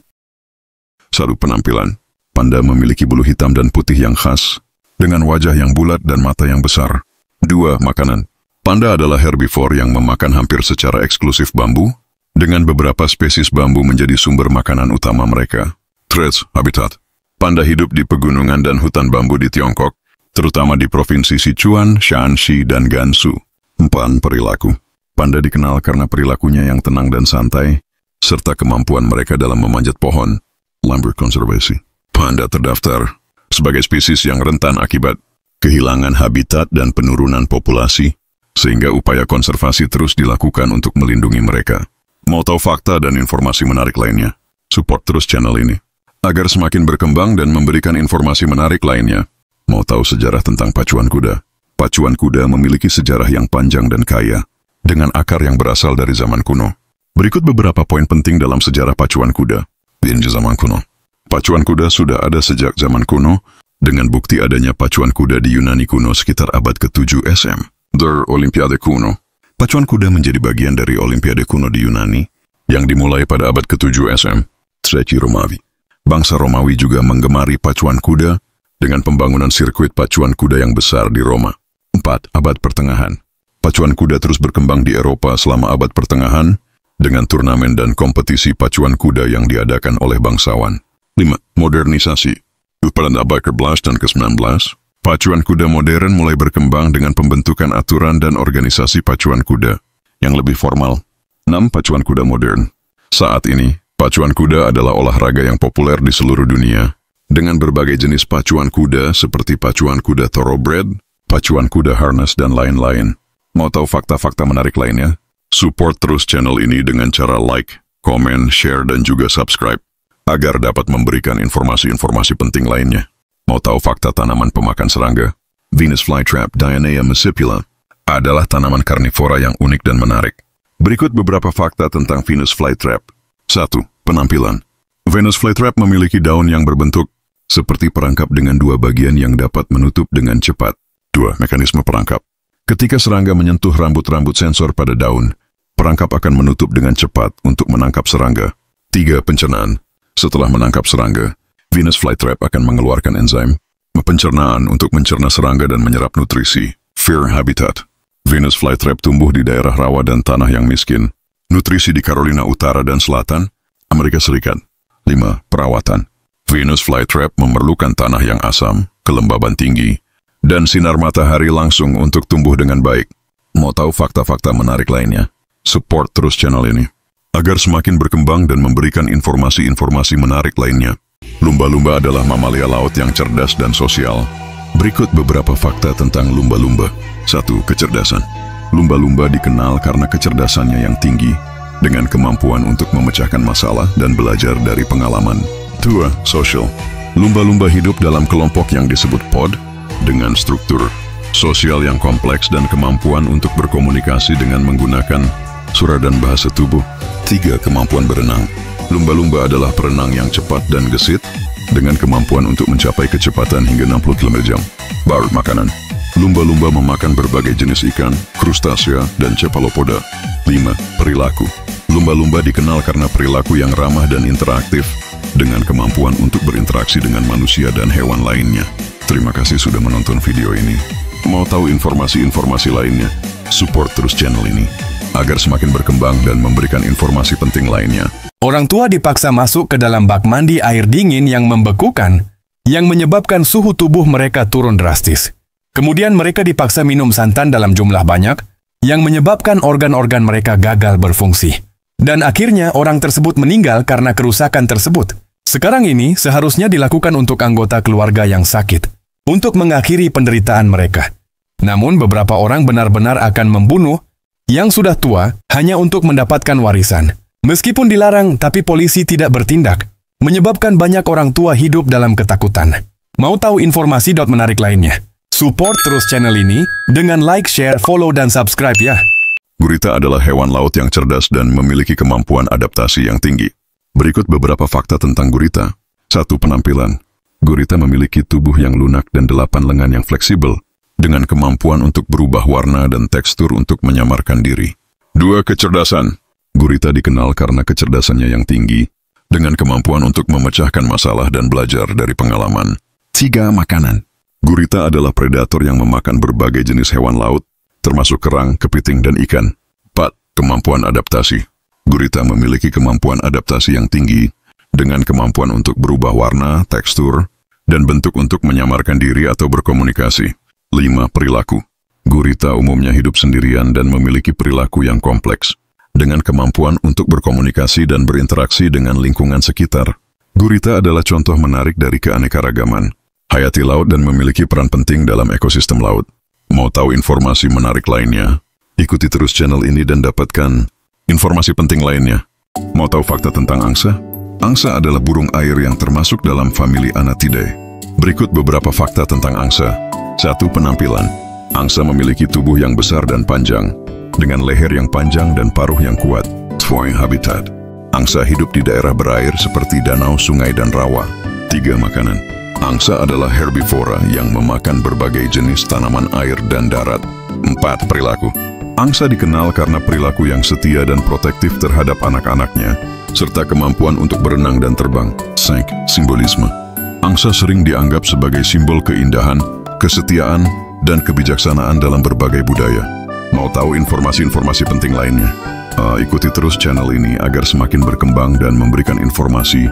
1. Penampilan. Panda memiliki bulu hitam dan putih yang khas, dengan wajah yang bulat dan mata yang besar. 2. Makanan. Panda adalah herbivore yang memakan hampir secara eksklusif bambu, dengan beberapa spesies bambu menjadi sumber makanan utama mereka. 3. Habitat. Panda hidup di pegunungan dan hutan bambu di Tiongkok, terutama di provinsi Sichuan, Shanxi, dan Gansu. 4. Perilaku. Panda dikenal karena perilakunya yang tenang dan santai, serta kemampuan mereka dalam memanjat pohon. Lumber konservasi. Panda terdaftar sebagai spesies yang rentan akibat kehilangan habitat dan penurunan populasi, sehingga upaya konservasi terus dilakukan untuk melindungi mereka. Mau tahu fakta dan informasi menarik lainnya? Support terus channel ini agar semakin berkembang dan memberikan informasi menarik lainnya. Mau tahu sejarah tentang pacuan kuda? Pacuan kuda memiliki sejarah yang panjang dan kaya, dengan akar yang berasal dari zaman kuno. Berikut beberapa poin penting dalam sejarah pacuan kuda. Di zaman kuno. Pacuan kuda sudah ada sejak zaman kuno, dengan bukti adanya pacuan kuda di Yunani kuno sekitar abad ke-7 SM. Der Olimpiade kuno. Pacuan kuda menjadi bagian dari Olimpiade kuno di Yunani, yang dimulai pada abad ke-7 SM. 3. Romawi. Bangsa Romawi juga menggemari pacuan kuda, dengan pembangunan sirkuit pacuan kuda yang besar di Roma. 4. Abad Pertengahan. Pacuan kuda terus berkembang di Eropa selama abad pertengahan, dengan turnamen dan kompetisi pacuan kuda yang diadakan oleh bangsawan. 5. Modernisasi. Pada abad ke-11 dan ke-19, pacuan kuda modern mulai berkembang dengan pembentukan aturan dan organisasi pacuan kuda yang lebih formal. 6. Pacuan kuda modern. Saat ini, pacuan kuda adalah olahraga yang populer di seluruh dunia, dengan berbagai jenis pacuan kuda seperti pacuan kuda thoroughbred, pacuan kuda harness, dan lain-lain. Mau tahu fakta-fakta menarik lainnya? Support terus channel ini dengan cara like, comment, share, dan juga subscribe, agar dapat memberikan informasi-informasi penting lainnya. Mau tahu fakta tanaman pemakan serangga? Venus flytrap Dionea muscipula adalah tanaman karnivora yang unik dan menarik. Berikut beberapa fakta tentang Venus flytrap. 1. Penampilan. Venus flytrap memiliki daun yang berbentuk seperti perangkap dengan dua bagian yang dapat menutup dengan cepat. 2. Mekanisme perangkap. Ketika serangga menyentuh rambut-rambut sensor pada daun, perangkap akan menutup dengan cepat untuk menangkap serangga. 3. Pencernaan. Setelah menangkap serangga, Venus flytrap akan mengeluarkan enzim pencernaan untuk mencerna serangga dan menyerap nutrisi. Fear habitat. Venus flytrap tumbuh di daerah rawa dan tanah yang miskin. Nutrisi di Carolina Utara dan Selatan, Amerika Serikat. 5. Perawatan. Venus flytrap memerlukan tanah yang asam, kelembaban tinggi, dan sinar matahari langsung untuk tumbuh dengan baik. Mau tahu fakta-fakta menarik lainnya? Support terus channel ini agar semakin berkembang dan memberikan informasi-informasi menarik lainnya. Lumba-lumba adalah mamalia laut yang cerdas dan sosial. Berikut beberapa fakta tentang lumba-lumba. 1. Kecerdasan. Lumba-lumba dikenal karena kecerdasannya yang tinggi, dengan kemampuan untuk memecahkan masalah dan belajar dari pengalaman. 2. Sosial. Lumba-lumba hidup dalam kelompok yang disebut pod, dengan struktur sosial yang kompleks dan kemampuan untuk berkomunikasi dengan menggunakan suara dan bahasa tubuh. 3. Kemampuan berenang. Lumba-lumba adalah perenang yang cepat dan gesit, dengan kemampuan untuk mencapai kecepatan hingga 60 km/jam. Baru makanan. Lumba-lumba memakan berbagai jenis ikan, krustasea, dan cephalopoda. 5. Perilaku. Lumba-lumba dikenal karena perilaku yang ramah dan interaktif, dengan kemampuan untuk berinteraksi dengan manusia dan hewan lainnya. Terima kasih sudah menonton video ini. Mau tahu informasi-informasi lainnya? Support terus channel ini agar semakin berkembang dan memberikan informasi penting lainnya. Orang tua dipaksa masuk ke dalam bak mandi air dingin yang membekukan, yang menyebabkan suhu tubuh mereka turun drastis. Kemudian mereka dipaksa minum santan dalam jumlah banyak, yang menyebabkan organ-organ mereka gagal berfungsi. Dan akhirnya orang tersebut meninggal karena kerusakan tersebut. Sekarang ini seharusnya dilakukan untuk anggota keluarga yang sakit, untuk mengakhiri penderitaan mereka. Namun beberapa orang benar-benar akan membunuh yang sudah tua hanya untuk mendapatkan warisan. Meskipun dilarang, tapi polisi tidak bertindak, menyebabkan banyak orang tua hidup dalam ketakutan. Mau tahu informasi menarik lainnya? Support terus channel ini dengan like, share, follow, dan subscribe ya. Gurita adalah hewan laut yang cerdas dan memiliki kemampuan adaptasi yang tinggi. Berikut beberapa fakta tentang gurita. 1. Penampilan. Gurita memiliki tubuh yang lunak dan 8 lengan yang fleksibel, dengan kemampuan untuk berubah warna dan tekstur untuk menyamarkan diri. 2. Kecerdasan. Gurita dikenal karena kecerdasannya yang tinggi, dengan kemampuan untuk memecahkan masalah dan belajar dari pengalaman. 3. Makanan. Gurita adalah predator yang memakan berbagai jenis hewan laut, termasuk kerang, kepiting, dan ikan. 4. Kemampuan adaptasi. Gurita memiliki kemampuan adaptasi yang tinggi, dengan kemampuan untuk berubah warna, tekstur, dan bentuk untuk menyamarkan diri atau berkomunikasi. 5. Perilaku. Gurita umumnya hidup sendirian dan memiliki perilaku yang kompleks, dengan kemampuan untuk berkomunikasi dan berinteraksi dengan lingkungan sekitar. Gurita adalah contoh menarik dari keanekaragaman hayati laut dan memiliki peran penting dalam ekosistem laut. Mau tahu informasi menarik lainnya? Ikuti terus channel ini dan dapatkan informasi penting lainnya. Mau tahu fakta tentang angsa? Angsa adalah burung air yang termasuk dalam famili Anatidae. Berikut beberapa fakta tentang angsa. 1. Penampilan. Angsa memiliki tubuh yang besar dan panjang, dengan leher yang panjang dan paruh yang kuat. 2. Habitat. Angsa hidup di daerah berair seperti danau, sungai, dan rawa. 3. Makanan. Angsa adalah herbivora yang memakan berbagai jenis tanaman air dan darat. 4. Perilaku. Angsa dikenal karena perilaku yang setia dan protektif terhadap anak-anaknya, serta kemampuan untuk berenang dan terbang. 5. Simbolisme. Angsa sering dianggap sebagai simbol keindahan, kesetiaan, dan kebijaksanaan dalam berbagai budaya. Mau tahu informasi-informasi penting lainnya? Ikuti terus channel ini agar semakin berkembang dan memberikan informasi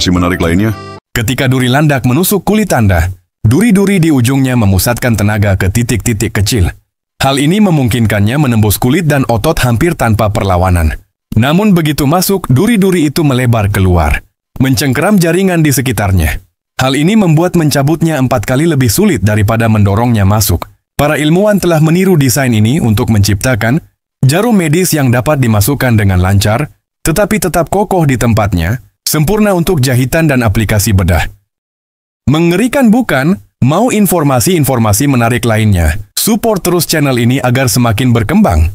menarik lainnya. Ketika duri landak menusuk kulit Anda, duri-duri di ujungnya memusatkan tenaga ke titik-titik kecil. Hal ini memungkinkannya menembus kulit dan otot hampir tanpa perlawanan. Namun begitu masuk, duri-duri itu melebar keluar, mencengkeram jaringan di sekitarnya. Hal ini membuat mencabutnya 4 kali lebih sulit daripada mendorongnya masuk. Para ilmuwan telah meniru desain ini untuk menciptakan jarum medis yang dapat dimasukkan dengan lancar, tetapi tetap kokoh di tempatnya, sempurna untuk jahitan dan aplikasi bedah. Mengerikan bukan? Mau informasi-informasi menarik lainnya? Support terus channel ini agar semakin berkembang.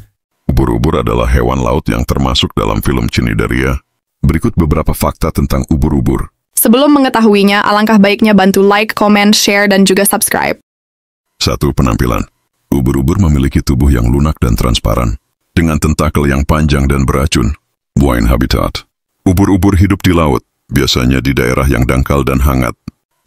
Ubur-ubur adalah hewan laut yang termasuk dalam film Cnidaria. Berikut beberapa fakta tentang ubur-ubur. Sebelum mengetahuinya, alangkah baiknya bantu like, komen, share, dan juga subscribe. 1. Penampilan. Ubur-ubur memiliki tubuh yang lunak dan transparan, dengan tentakel yang panjang dan beracun. Buoyant habitat. Ubur-ubur hidup di laut, biasanya di daerah yang dangkal dan hangat.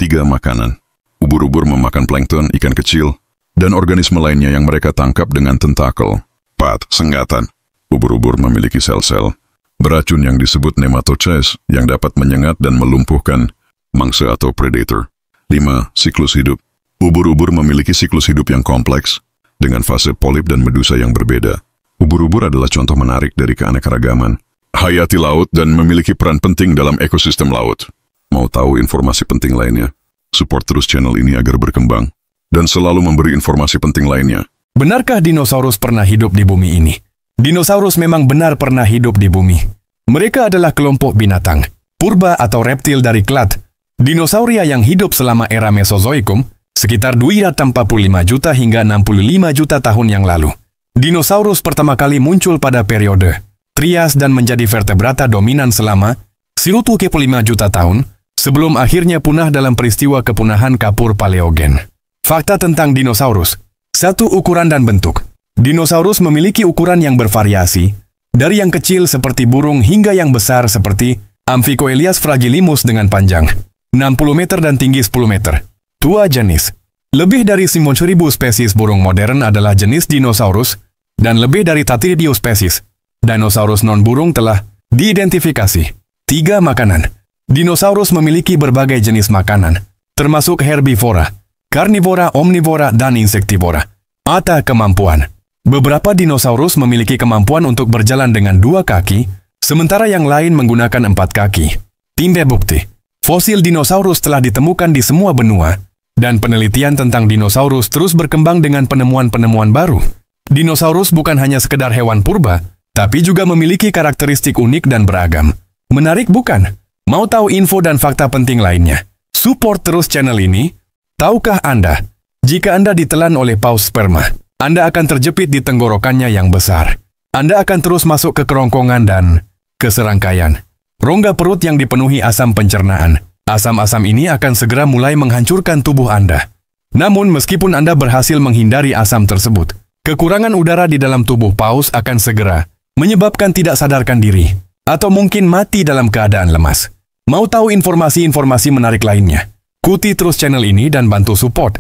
3. Makanan. Ubur-ubur memakan plankton, ikan kecil, dan organisme lainnya yang mereka tangkap dengan tentakel. 4. Senggatan. Ubur-ubur memiliki sel-sel beracun yang disebut nematoces yang dapat menyengat dan melumpuhkan mangsa atau predator. 5. Siklus hidup. Ubur-ubur memiliki siklus hidup yang kompleks, dengan fase polip dan medusa yang berbeda. Ubur-ubur adalah contoh menarik dari keanekaragaman hayati laut dan memiliki peran penting dalam ekosistem laut. Mau tahu informasi penting lainnya? Support terus channel ini agar berkembang dan selalu memberi informasi penting lainnya. Benarkah dinosaurus pernah hidup di bumi ini? Dinosaurus memang benar pernah hidup di bumi. Mereka adalah kelompok binatang purba atau reptil dari klat dinosauria yang hidup selama era Mesozoikum, sekitar 245 juta hingga 65 juta tahun yang lalu. Dinosaurus pertama kali muncul pada periode Trias dan menjadi vertebrata dominan selama 1,5 juta tahun, sebelum akhirnya punah dalam peristiwa kepunahan kapur Paleogen. Fakta tentang dinosaurus. 1. Ukuran dan bentuk. Dinosaurus memiliki ukuran yang bervariasi, dari yang kecil seperti burung hingga yang besar seperti Amphicoelias fragilimus dengan panjang 60 meter dan tinggi 10 meter. Tua jenis. Lebih dari 9.000 spesies burung modern adalah jenis dinosaurus, dan lebih dari 3.000 spesies dinosaurus non-burung telah diidentifikasi. 3. Makanan. Dinosaurus memiliki berbagai jenis makanan, termasuk herbivora, karnivora, omnivora, dan insektivora. Mata kemampuan. Beberapa dinosaurus memiliki kemampuan untuk berjalan dengan 2 kaki, sementara yang lain menggunakan 4 kaki. Timbe bukti. Fosil dinosaurus telah ditemukan di semua benua, dan penelitian tentang dinosaurus terus berkembang dengan penemuan-penemuan baru. Dinosaurus bukan hanya sekedar hewan purba, tapi juga memiliki karakteristik unik dan beragam. Menarik bukan? Mau tahu info dan fakta penting lainnya? Support terus channel ini. Tahukah Anda, jika Anda ditelan oleh paus sperma, Anda akan terjepit di tenggorokannya yang besar. Anda akan terus masuk ke kerongkongan dan ke serangkaian rongga perut yang dipenuhi asam pencernaan. Asam-asam ini akan segera mulai menghancurkan tubuh Anda. Namun meskipun Anda berhasil menghindari asam tersebut, kekurangan udara di dalam tubuh paus akan segera menyebabkan tidak sadarkan diri, atau mungkin mati dalam keadaan lemas. Mau tahu informasi-informasi menarik lainnya? Ikuti terus channel ini dan bantu support.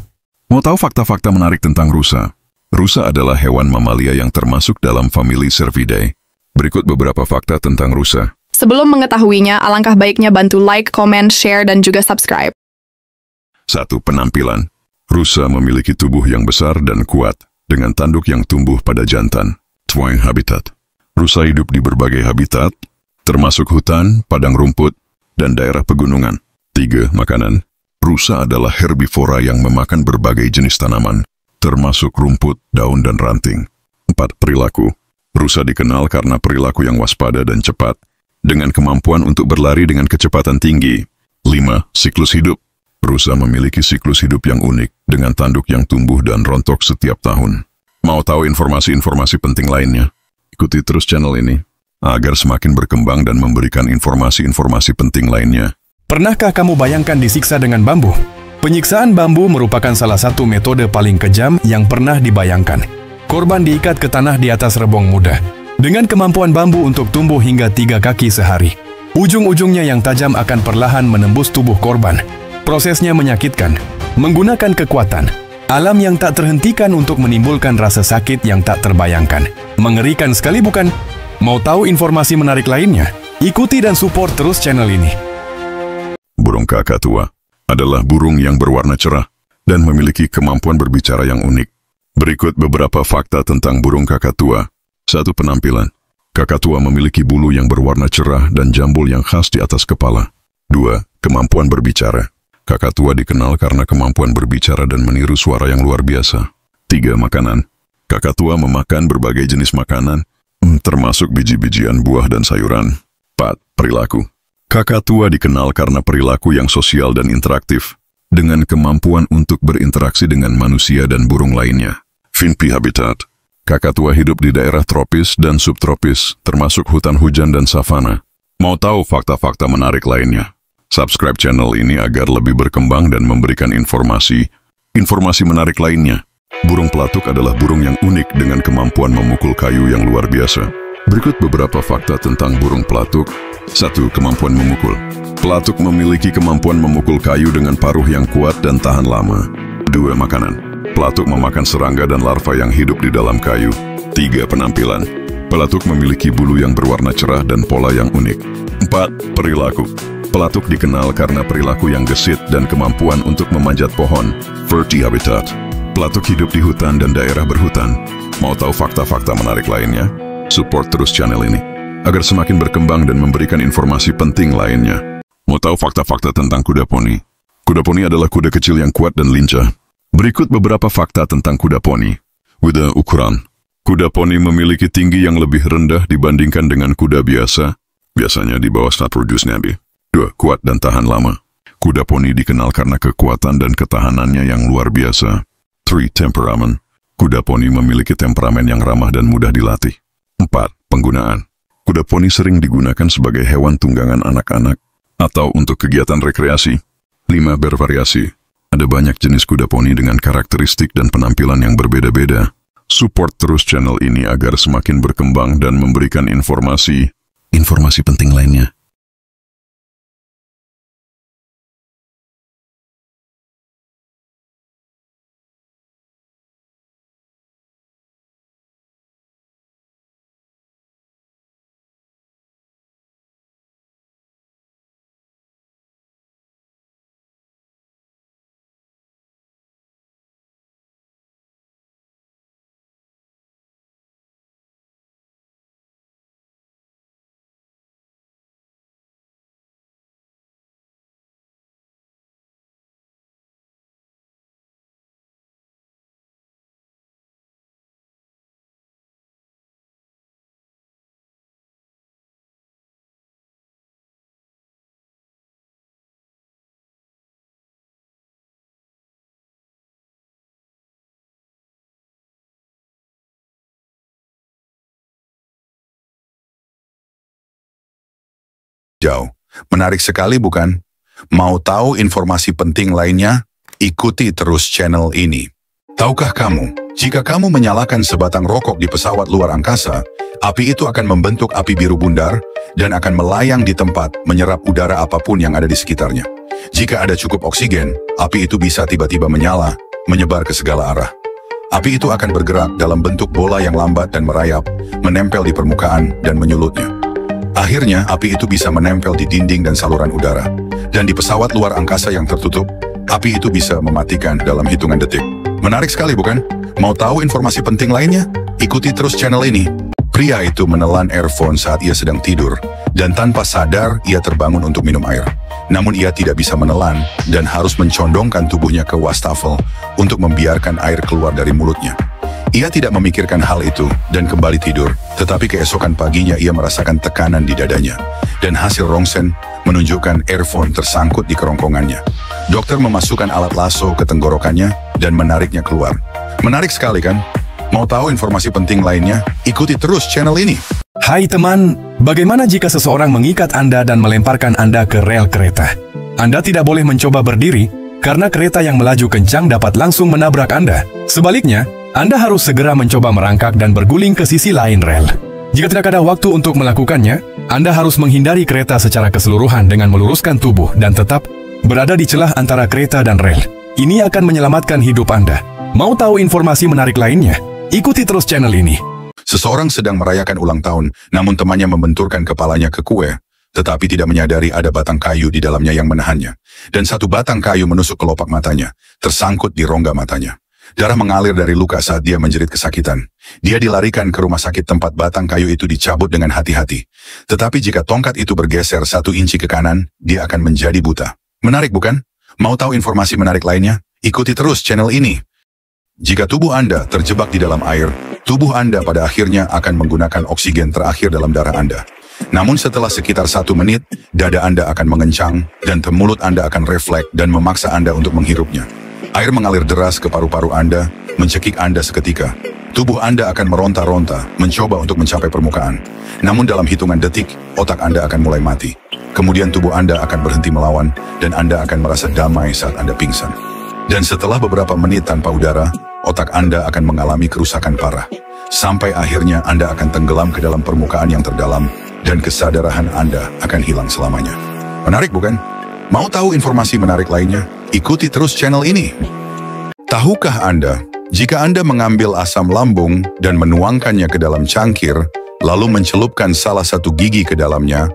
Mau tahu fakta-fakta menarik tentang rusa? Rusa adalah hewan mamalia yang termasuk dalam famili Cervidae. Berikut beberapa fakta tentang rusa. Sebelum mengetahuinya, alangkah baiknya bantu like, komen, share, dan juga subscribe. 1. Penampilan. Rusa memiliki tubuh yang besar dan kuat, dengan tanduk yang tumbuh pada jantan. 2. Habitat. Rusa hidup di berbagai habitat, termasuk hutan, padang rumput, dan daerah pegunungan. 3. Makanan. Rusa adalah herbivora yang memakan berbagai jenis tanaman, termasuk rumput, daun, dan ranting. 4. Perilaku. Rusa dikenal karena perilaku yang waspada dan cepat, dengan kemampuan untuk berlari dengan kecepatan tinggi. 5. Siklus hidup. Rusa memiliki siklus hidup yang unik, dengan tanduk yang tumbuh dan rontok setiap tahun. Mau tahu informasi-informasi penting lainnya? Ikuti terus channel ini, agar semakin berkembang dan memberikan informasi-informasi penting lainnya. Pernahkah kamu bayangkan disiksa dengan bambu? Penyiksaan bambu merupakan salah satu metode paling kejam yang pernah dibayangkan. Korban diikat ke tanah di atas rebong muda, dengan kemampuan bambu untuk tumbuh hingga 3 kaki sehari. Ujung-ujungnya yang tajam akan perlahan menembus tubuh korban. Prosesnya menyakitkan, menggunakan kekuatan alam yang tak terhentikan untuk menimbulkan rasa sakit yang tak terbayangkan. Mengerikan sekali bukan? Mau tahu informasi menarik lainnya? Ikuti dan support terus channel ini. Burung kakatua adalah burung yang berwarna cerah dan memiliki kemampuan berbicara yang unik. Berikut beberapa fakta tentang burung kakatua. 1. Penampilan. Kakatua memiliki bulu yang berwarna cerah dan jambul yang khas di atas kepala. 2. Kemampuan berbicara. Kakatua dikenal karena kemampuan berbicara dan meniru suara yang luar biasa. 3. Makanan. Kakatua memakan berbagai jenis makanan, termasuk biji-bijian, buah, dan sayuran. 4. Perilaku. Kakatua dikenal karena perilaku yang sosial dan interaktif, dengan kemampuan untuk berinteraksi dengan manusia dan burung lainnya. Finpi habitat. Kakatua hidup di daerah tropis dan subtropis, termasuk hutan hujan dan savana. Mau tahu fakta-fakta menarik lainnya? Subscribe channel ini agar lebih berkembang dan memberikan informasi menarik lainnya. Burung pelatuk adalah burung yang unik dengan kemampuan memukul kayu yang luar biasa. Berikut beberapa fakta tentang burung pelatuk. 1. Kemampuan memukul. Pelatuk memiliki kemampuan memukul kayu dengan paruh yang kuat dan tahan lama. 2. Makanan. Pelatuk memakan serangga dan larva yang hidup di dalam kayu. 3. Penampilan. Pelatuk memiliki bulu yang berwarna cerah dan pola yang unik. 4. Perilaku. Pelatuk dikenal karena perilaku yang gesit dan kemampuan untuk memanjat pohon. Verti habitat. Pelatuk hidup di hutan dan daerah berhutan. Mau tahu fakta-fakta menarik lainnya? Support terus channel ini agar semakin berkembang dan memberikan informasi penting lainnya. Mau tahu fakta-fakta tentang kuda poni? Kuda poni adalah kuda kecil yang kuat dan lincah. Berikut beberapa fakta tentang kuda poni. With ukuran. Kuda poni memiliki tinggi yang lebih rendah dibandingkan dengan kuda biasa, biasanya di bawah statur Nabi. 2. Kuat dan tahan lama. Kuda poni dikenal karena kekuatan dan ketahanannya yang luar biasa. 3. Temperamen. Kuda poni memiliki temperamen yang ramah dan mudah dilatih. 4. Penggunaan. Kuda poni sering digunakan sebagai hewan tunggangan anak-anak atau untuk kegiatan rekreasi. 5. Bervariasi. Ada banyak jenis kuda poni dengan karakteristik dan penampilan yang berbeda-beda. Support terus channel ini agar semakin berkembang dan memberikan informasi penting lainnya. Jauh. Menarik sekali bukan? Mau tahu informasi penting lainnya? Ikuti terus channel ini. Tahukah kamu, jika kamu menyalakan sebatang rokok di pesawat luar angkasa, api itu akan membentuk api biru bundar dan akan melayang di tempat menyerap udara apapun yang ada di sekitarnya. Jika ada cukup oksigen, api itu bisa tiba-tiba menyala, menyebar ke segala arah. Api itu akan bergerak dalam bentuk bola yang lambat dan merayap, menempel di permukaan dan menyulutnya. Akhirnya, api itu bisa menempel di dinding dan saluran udara. Dan di pesawat luar angkasa yang tertutup, api itu bisa mematikan dalam hitungan detik. Menarik sekali bukan? Mau tahu informasi penting lainnya? Ikuti terus channel ini. Pria itu menelan earphone saat ia sedang tidur, dan tanpa sadar ia terbangun untuk minum air. Namun ia tidak bisa menelan dan harus mencondongkan tubuhnya ke wastafel untuk membiarkan air keluar dari mulutnya. Ia tidak memikirkan hal itu dan kembali tidur, tetapi keesokan paginya ia merasakan tekanan di dadanya. Dan hasil rongsen menunjukkan earphone tersangkut di kerongkongannya. Dokter memasukkan alat lasso ke tenggorokannya dan menariknya keluar. Menarik sekali kan? Mau tahu informasi penting lainnya? Ikuti terus channel ini. Hai teman, bagaimana jika seseorang mengikat Anda dan melemparkan Anda ke rel kereta? Anda tidak boleh mencoba berdiri, karena kereta yang melaju kencang dapat langsung menabrak Anda. Sebaliknya, Anda harus segera mencoba merangkak dan berguling ke sisi lain rel. Jika tidak ada waktu untuk melakukannya, Anda harus menghindari kereta secara keseluruhan dengan meluruskan tubuh dan tetap berada di celah antara kereta dan rel. Ini akan menyelamatkan hidup Anda. Mau tahu informasi menarik lainnya? Ikuti terus channel ini. Seseorang sedang merayakan ulang tahun, namun temannya membenturkan kepalanya ke kue, tetapi tidak menyadari ada batang kayu di dalamnya yang menahannya. Dan satu batang kayu menusuk kelopak matanya, tersangkut di rongga matanya. Darah mengalir dari luka saat dia menjerit kesakitan. Dia dilarikan ke rumah sakit tempat batang kayu itu dicabut dengan hati-hati. Tetapi jika tongkat itu bergeser 1 inci ke kanan, dia akan menjadi buta. Menarik bukan? Mau tahu informasi menarik lainnya? Ikuti terus channel ini. Jika tubuh Anda terjebak di dalam air, tubuh Anda pada akhirnya akan menggunakan oksigen terakhir dalam darah Anda. Namun setelah sekitar 1 menit, dada Anda akan mengencang dan mulut Anda akan refleks dan memaksa Anda untuk menghirupnya. Air mengalir deras ke paru-paru Anda, mencekik Anda seketika. Tubuh Anda akan meronta-ronta, mencoba untuk mencapai permukaan. Namun dalam hitungan detik, otak Anda akan mulai mati. kemudian tubuh Anda akan berhenti melawan dan Anda akan merasa damai saat Anda pingsan. Dan setelah beberapa menit tanpa udara, otak Anda akan mengalami kerusakan parah. Sampai akhirnya Anda akan tenggelam ke dalam permukaan yang terdalam dan kesadaran Anda akan hilang selamanya. Menarik bukan? Mau tahu informasi menarik lainnya? Ikuti terus channel ini. Tahukah Anda, jika Anda mengambil asam lambung dan menuangkannya ke dalam cangkir, lalu mencelupkan salah satu gigi ke dalamnya,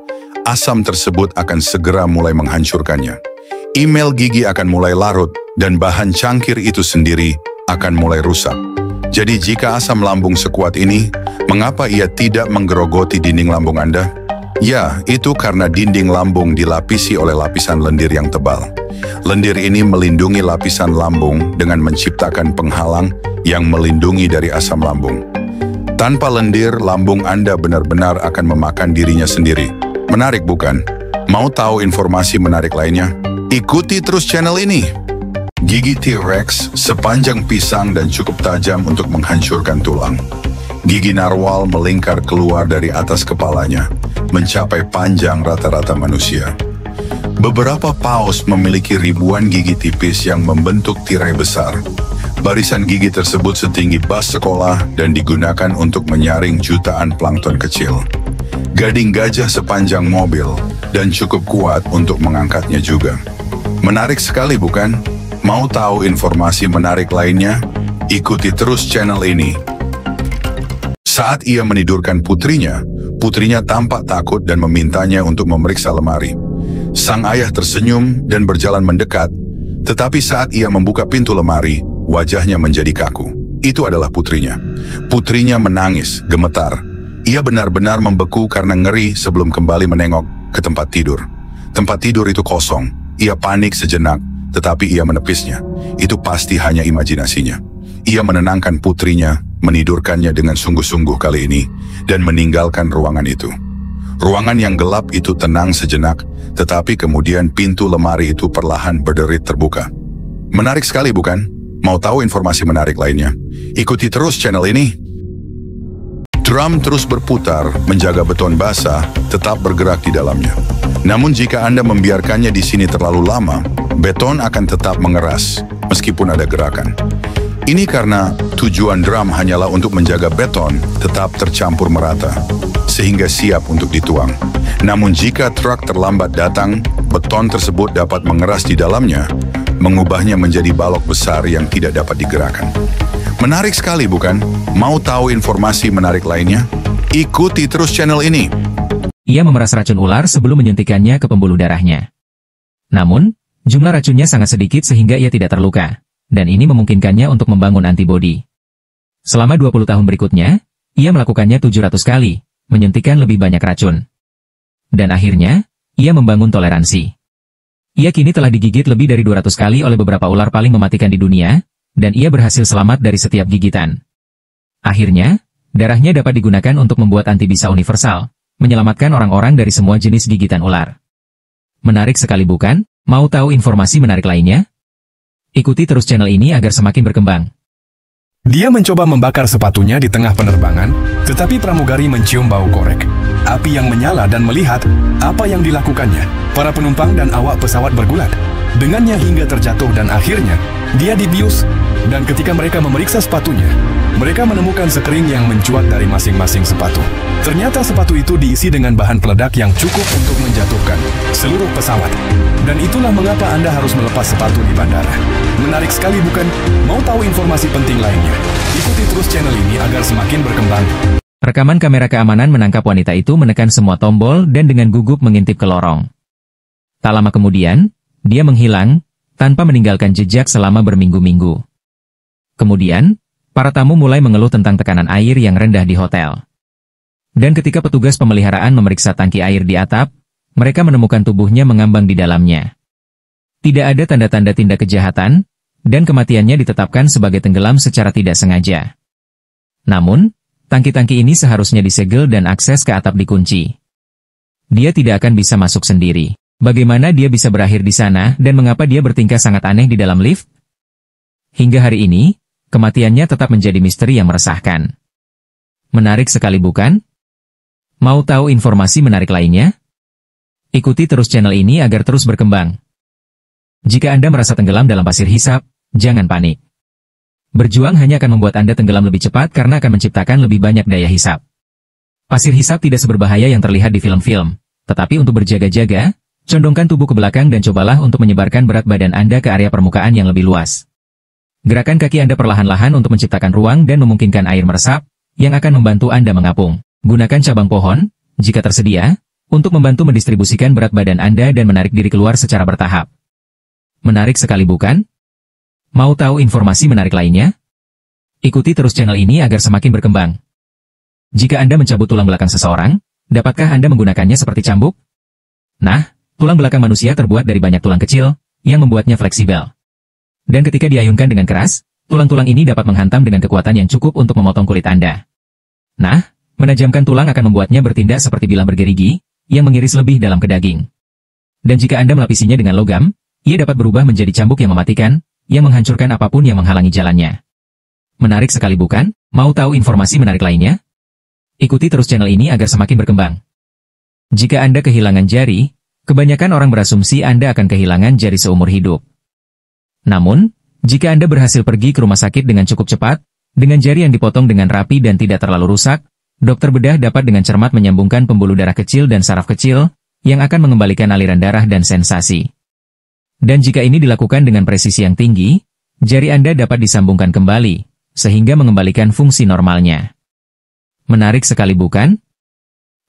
asam tersebut akan segera mulai menghancurkannya. Email gigi akan mulai larut dan bahan cangkir itu sendiri akan mulai rusak. Jadi jika asam lambung sekuat ini, mengapa ia tidak menggerogoti dinding lambung Anda? Ya, itu karena dinding lambung dilapisi oleh lapisan lendir yang tebal. Lendir ini melindungi lapisan lambung dengan menciptakan penghalang yang melindungi dari asam lambung. Tanpa lendir, lambung Anda benar-benar akan memakan dirinya sendiri. Menarik bukan? Mau tahu informasi menarik lainnya? Ikuti terus channel ini. Gigi T-Rex sepanjang pisang dan cukup tajam untuk menghancurkan tulang. Gigi narwal melingkar keluar dari atas kepalanya, mencapai panjang rata-rata manusia. Beberapa paus memiliki ribuan gigi tipis yang membentuk tirai besar. Barisan gigi tersebut setinggi bas sekolah dan digunakan untuk menyaring jutaan plankton kecil. Gading gajah sepanjang mobil dan cukup kuat untuk mengangkatnya juga. Menarik sekali bukan? Mau tahu informasi menarik lainnya? Ikuti terus channel ini. Saat ia menidurkan putrinya tampak takut dan memintanya untuk memeriksa lemari. Sang ayah tersenyum dan berjalan mendekat, tetapi saat ia membuka pintu lemari, wajahnya menjadi kaku. Itu adalah putrinya. Putrinya menangis, gemetar. Ia benar-benar membeku karena ngeri sebelum kembali menengok ke tempat tidur. Tempat tidur itu kosong. Ia panik sejenak, tetapi ia menepisnya. Itu pasti hanya imajinasinya. Ia menenangkan putrinya, menidurkannya dengan sungguh-sungguh kali ini, dan meninggalkan ruangan itu. Ruangan yang gelap itu tenang sejenak, tetapi kemudian pintu lemari itu perlahan berderit terbuka. Menarik sekali bukan? Mau tahu informasi menarik lainnya? Ikuti terus channel ini. Drum terus berputar, menjaga beton basah tetap bergerak di dalamnya. Namun jika Anda membiarkannya di sini terlalu lama, beton akan tetap mengeras, meskipun ada gerakan. Ini karena tujuan drum hanyalah untuk menjaga beton tetap tercampur merata, sehingga siap untuk dituang. Namun jika truk terlambat datang, beton tersebut dapat mengeras di dalamnya, mengubahnya menjadi balok besar yang tidak dapat digerakkan. Menarik sekali bukan? Mau tahu informasi menarik lainnya? Ikuti terus channel ini. Ia memeras racun ular sebelum menyuntikkannya ke pembuluh darahnya. Namun, jumlah racunnya sangat sedikit sehingga ia tidak terluka, dan ini memungkinkannya untuk membangun antibodi. Selama 20 tahun berikutnya, ia melakukannya 700 kali, menyuntikkan lebih banyak racun. Dan akhirnya, ia membangun toleransi. Ia kini telah digigit lebih dari 200 kali oleh beberapa ular paling mematikan di dunia, dan ia berhasil selamat dari setiap gigitan. Akhirnya, darahnya dapat digunakan untuk membuat antibisa universal, menyelamatkan orang-orang dari semua jenis gigitan ular. Menarik sekali bukan? Mau tahu informasi menarik lainnya? Ikuti terus channel ini agar semakin berkembang. Dia mencoba membakar sepatunya di tengah penerbangan, tetapi pramugari mencium bau korek. Api yang menyala dan melihat apa yang dilakukannya. Para penumpang dan awak pesawat bergulat dengannya hingga terjatuh dan akhirnya dia dibius. Dan ketika mereka memeriksa sepatunya, mereka menemukan sekering yang mencuat dari masing-masing sepatu. Ternyata sepatu itu diisi dengan bahan peledak yang cukup untuk menjatuhkan seluruh pesawat. Dan itulah mengapa Anda harus melepas sepatu di bandara. Menarik sekali bukan? Mau tahu informasi penting lainnya? Ikuti terus channel ini agar semakin berkembang. Rekaman kamera keamanan menangkap wanita itu menekan semua tombol dan dengan gugup mengintip ke lorong. Tak lama kemudian, dia menghilang, tanpa meninggalkan jejak selama berminggu-minggu. Kemudian, para tamu mulai mengeluh tentang tekanan air yang rendah di hotel. Dan ketika petugas pemeliharaan memeriksa tangki air di atap, mereka menemukan tubuhnya mengambang di dalamnya. Tidak ada tanda-tanda tindak kejahatan, dan kematiannya ditetapkan sebagai tenggelam secara tidak sengaja. Namun, tangki-tangki ini seharusnya disegel dan akses ke atap dikunci. Dia tidak akan bisa masuk sendiri. Bagaimana dia bisa berakhir di sana dan mengapa dia bertingkah sangat aneh di dalam lift? Hingga hari ini, kematiannya tetap menjadi misteri yang meresahkan. Menarik sekali bukan? Mau tahu informasi menarik lainnya? Ikuti terus channel ini agar terus berkembang. Jika Anda merasa tenggelam dalam pasir hisap, jangan panik. Berjuang hanya akan membuat Anda tenggelam lebih cepat karena akan menciptakan lebih banyak daya hisap. Pasir hisap tidak seberbahaya yang terlihat di film-film, tetapi untuk berjaga-jaga, condongkan tubuh ke belakang dan cobalah untuk menyebarkan berat badan Anda ke area permukaan yang lebih luas. Gerakan kaki Anda perlahan-lahan untuk menciptakan ruang dan memungkinkan air meresap, yang akan membantu Anda mengapung. Gunakan cabang pohon, jika tersedia, untuk membantu mendistribusikan berat badan Anda dan menarik diri keluar secara bertahap. Menarik sekali bukan? Mau tahu informasi menarik lainnya? Ikuti terus channel ini agar semakin berkembang. Jika Anda mencabut tulang belakang seseorang, dapatkah Anda menggunakannya seperti cambuk? Nah, tulang belakang manusia terbuat dari banyak tulang kecil, yang membuatnya fleksibel. Dan ketika diayunkan dengan keras, tulang-tulang ini dapat menghantam dengan kekuatan yang cukup untuk memotong kulit Anda. Nah, menajamkan tulang akan membuatnya bertindak seperti bilah bergerigi, yang mengiris lebih dalam ke daging. Dan jika Anda melapisinya dengan logam, ia dapat berubah menjadi cambuk yang mematikan, yang menghancurkan apapun yang menghalangi jalannya. Menarik sekali bukan? Mau tahu informasi menarik lainnya? Ikuti terus channel ini agar semakin berkembang. Jika Anda kehilangan jari, kebanyakan orang berasumsi Anda akan kehilangan jari seumur hidup. Namun, jika Anda berhasil pergi ke rumah sakit dengan cukup cepat, dengan jari yang dipotong dengan rapi dan tidak terlalu rusak, dokter bedah dapat dengan cermat menyambungkan pembuluh darah kecil dan saraf kecil, yang akan mengembalikan aliran darah dan sensasi. Dan jika ini dilakukan dengan presisi yang tinggi, jari Anda dapat disambungkan kembali, sehingga mengembalikan fungsi normalnya. Menarik sekali bukan?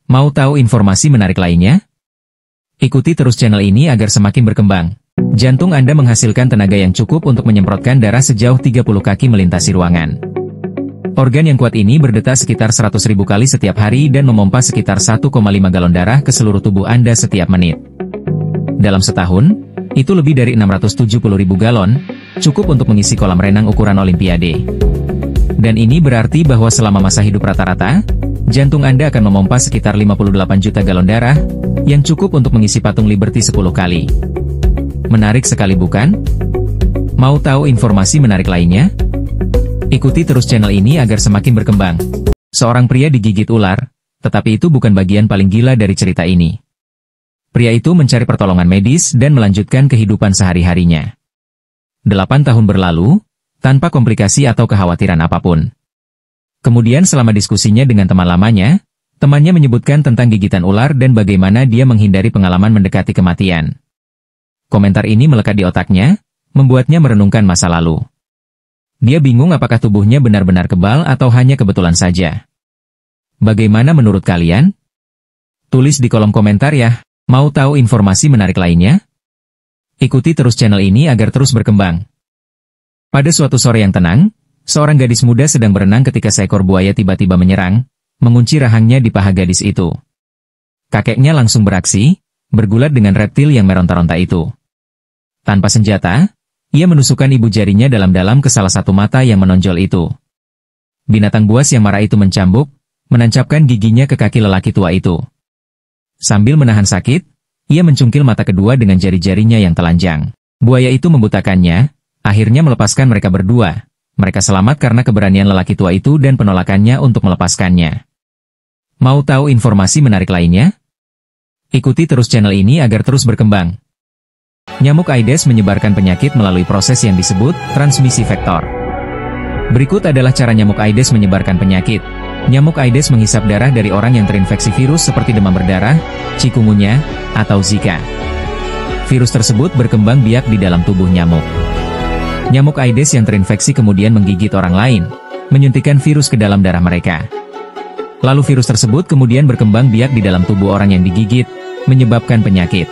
Mau tahu informasi menarik lainnya? Ikuti terus channel ini agar semakin berkembang. Jantung Anda menghasilkan tenaga yang cukup untuk menyemprotkan darah sejauh 30 kaki melintasi ruangan. Organ yang kuat ini berdetak sekitar 100.000 kali setiap hari dan memompa sekitar 1,5 galon darah ke seluruh tubuh Anda setiap menit. Dalam setahun, itu lebih dari 670.000 galon, cukup untuk mengisi kolam renang ukuran Olimpiade. Dan ini berarti bahwa selama masa hidup rata-rata, jantung Anda akan memompa sekitar 58 juta galon darah, yang cukup untuk mengisi patung Liberty 10 kali. Menarik sekali bukan? Mau tahu informasi menarik lainnya? Ikuti terus channel ini agar semakin berkembang. Seorang pria digigit ular, tetapi itu bukan bagian paling gila dari cerita ini. Pria itu mencari pertolongan medis dan melanjutkan kehidupan sehari-harinya. 8 tahun berlalu, tanpa komplikasi atau kekhawatiran apapun. Kemudian selama diskusinya dengan teman lamanya, temannya menyebutkan tentang gigitan ular dan bagaimana dia menghindari pengalaman mendekati kematian. Komentar ini melekat di otaknya, membuatnya merenungkan masa lalu. Dia bingung apakah tubuhnya benar-benar kebal atau hanya kebetulan saja. Bagaimana menurut kalian? Tulis di kolom komentar ya. Mau tahu informasi menarik lainnya? Ikuti terus channel ini agar terus berkembang. Pada suatu sore yang tenang, seorang gadis muda sedang berenang ketika seekor buaya tiba-tiba menyerang, mengunci rahangnya di paha gadis itu. Kakeknya langsung beraksi, bergulat dengan reptil yang meronta-ronta itu. Tanpa senjata, ia menusukkan ibu jarinya dalam-dalam ke salah satu mata yang menonjol itu. Binatang buas yang marah itu mencambuk, menancapkan giginya ke kaki lelaki tua itu. Sambil menahan sakit, ia mencungkil mata kedua dengan jari-jarinya yang telanjang. Buaya itu membutakannya, akhirnya melepaskan mereka berdua. Mereka selamat karena keberanian lelaki tua itu dan penolakannya untuk melepaskannya. Mau tahu informasi menarik lainnya? Ikuti terus channel ini agar terus berkembang. Nyamuk Aedes menyebarkan penyakit melalui proses yang disebut transmisi vektor. Berikut adalah cara nyamuk Aedes menyebarkan penyakit. Nyamuk Aedes menghisap darah dari orang yang terinfeksi virus seperti demam berdarah, chikungunya, atau Zika. Virus tersebut berkembang biak di dalam tubuh nyamuk. Nyamuk Aedes yang terinfeksi kemudian menggigit orang lain, menyuntikkan virus ke dalam darah mereka. Lalu virus tersebut kemudian berkembang biak di dalam tubuh orang yang digigit, menyebabkan penyakit.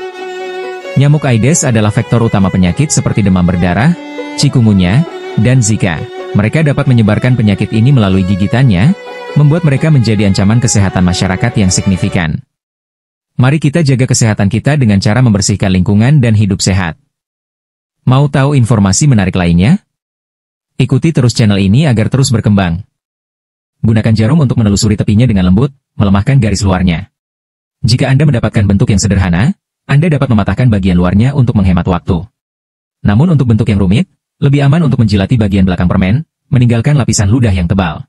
Nyamuk Aedes adalah vektor utama penyakit seperti demam berdarah, chikungunya, dan Zika. Mereka dapat menyebarkan penyakit ini melalui gigitannya, membuat mereka menjadi ancaman kesehatan masyarakat yang signifikan. Mari kita jaga kesehatan kita dengan cara membersihkan lingkungan dan hidup sehat. Mau tahu informasi menarik lainnya? Ikuti terus channel ini agar terus berkembang. Gunakan jarum untuk menelusuri tepinya dengan lembut, melemahkan garis luarnya. Jika Anda mendapatkan bentuk yang sederhana, Anda dapat mematahkan bagian luarnya untuk menghemat waktu. Namun untuk bentuk yang rumit, lebih aman untuk menjilati bagian belakang permen, meninggalkan lapisan ludah yang tebal.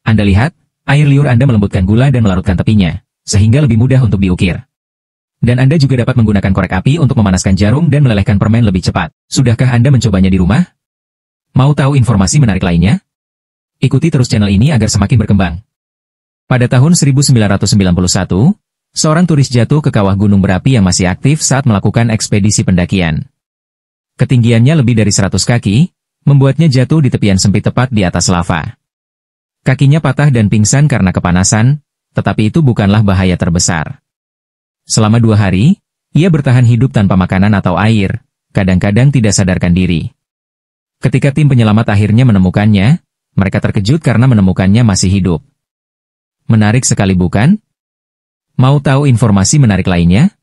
Anda lihat, air liur Anda melembutkan gula dan melarutkan tepinya, sehingga lebih mudah untuk diukir. Dan Anda juga dapat menggunakan korek api untuk memanaskan jarum dan melelehkan permen lebih cepat. Sudahkah Anda mencobanya di rumah? Mau tahu informasi menarik lainnya? Ikuti terus channel ini agar semakin berkembang. Pada tahun 1991, seorang turis jatuh ke kawah gunung berapi yang masih aktif saat melakukan ekspedisi pendakian. Ketinggiannya lebih dari 100 kaki, membuatnya jatuh di tepian sempit tepat di atas lava. Kakinya patah dan pingsan karena kepanasan, tetapi itu bukanlah bahaya terbesar. Selama 2 hari, ia bertahan hidup tanpa makanan atau air, kadang-kadang tidak sadarkan diri. Ketika tim penyelamat akhirnya menemukannya, mereka terkejut karena menemukannya masih hidup. Menarik sekali bukan? Mau tahu informasi menarik lainnya?